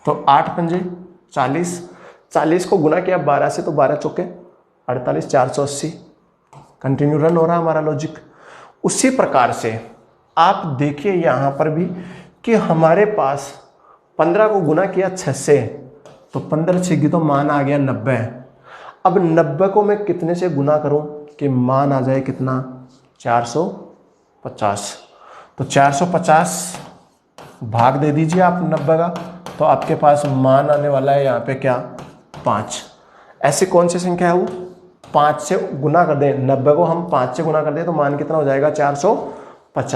तो 8 पंजे 40 को गुना किया 12 से तो 12 चौके 48 480। कंटिन्यू रन हो रहा है हमारा लॉजिक। उसी प्रकार से आप देखिए यहां पर भी कि हमारे पास 15 को गुना किया 6 से तो 15 6 तो मान आ गया 90। अब 90 को मैं कितने से गुना करूं कि मान आ जाए कितना 450। तो 450 भाग दे दीजिए आप 90 का, तो आपके पास मान आने वाला है यहाँ पे क्या 5। ऐसी कौन सी संख्या है वो 5 से गुना कर दें, 90 को हम 5 से गुना कर दें तो मान कितना हो जाएगा 450।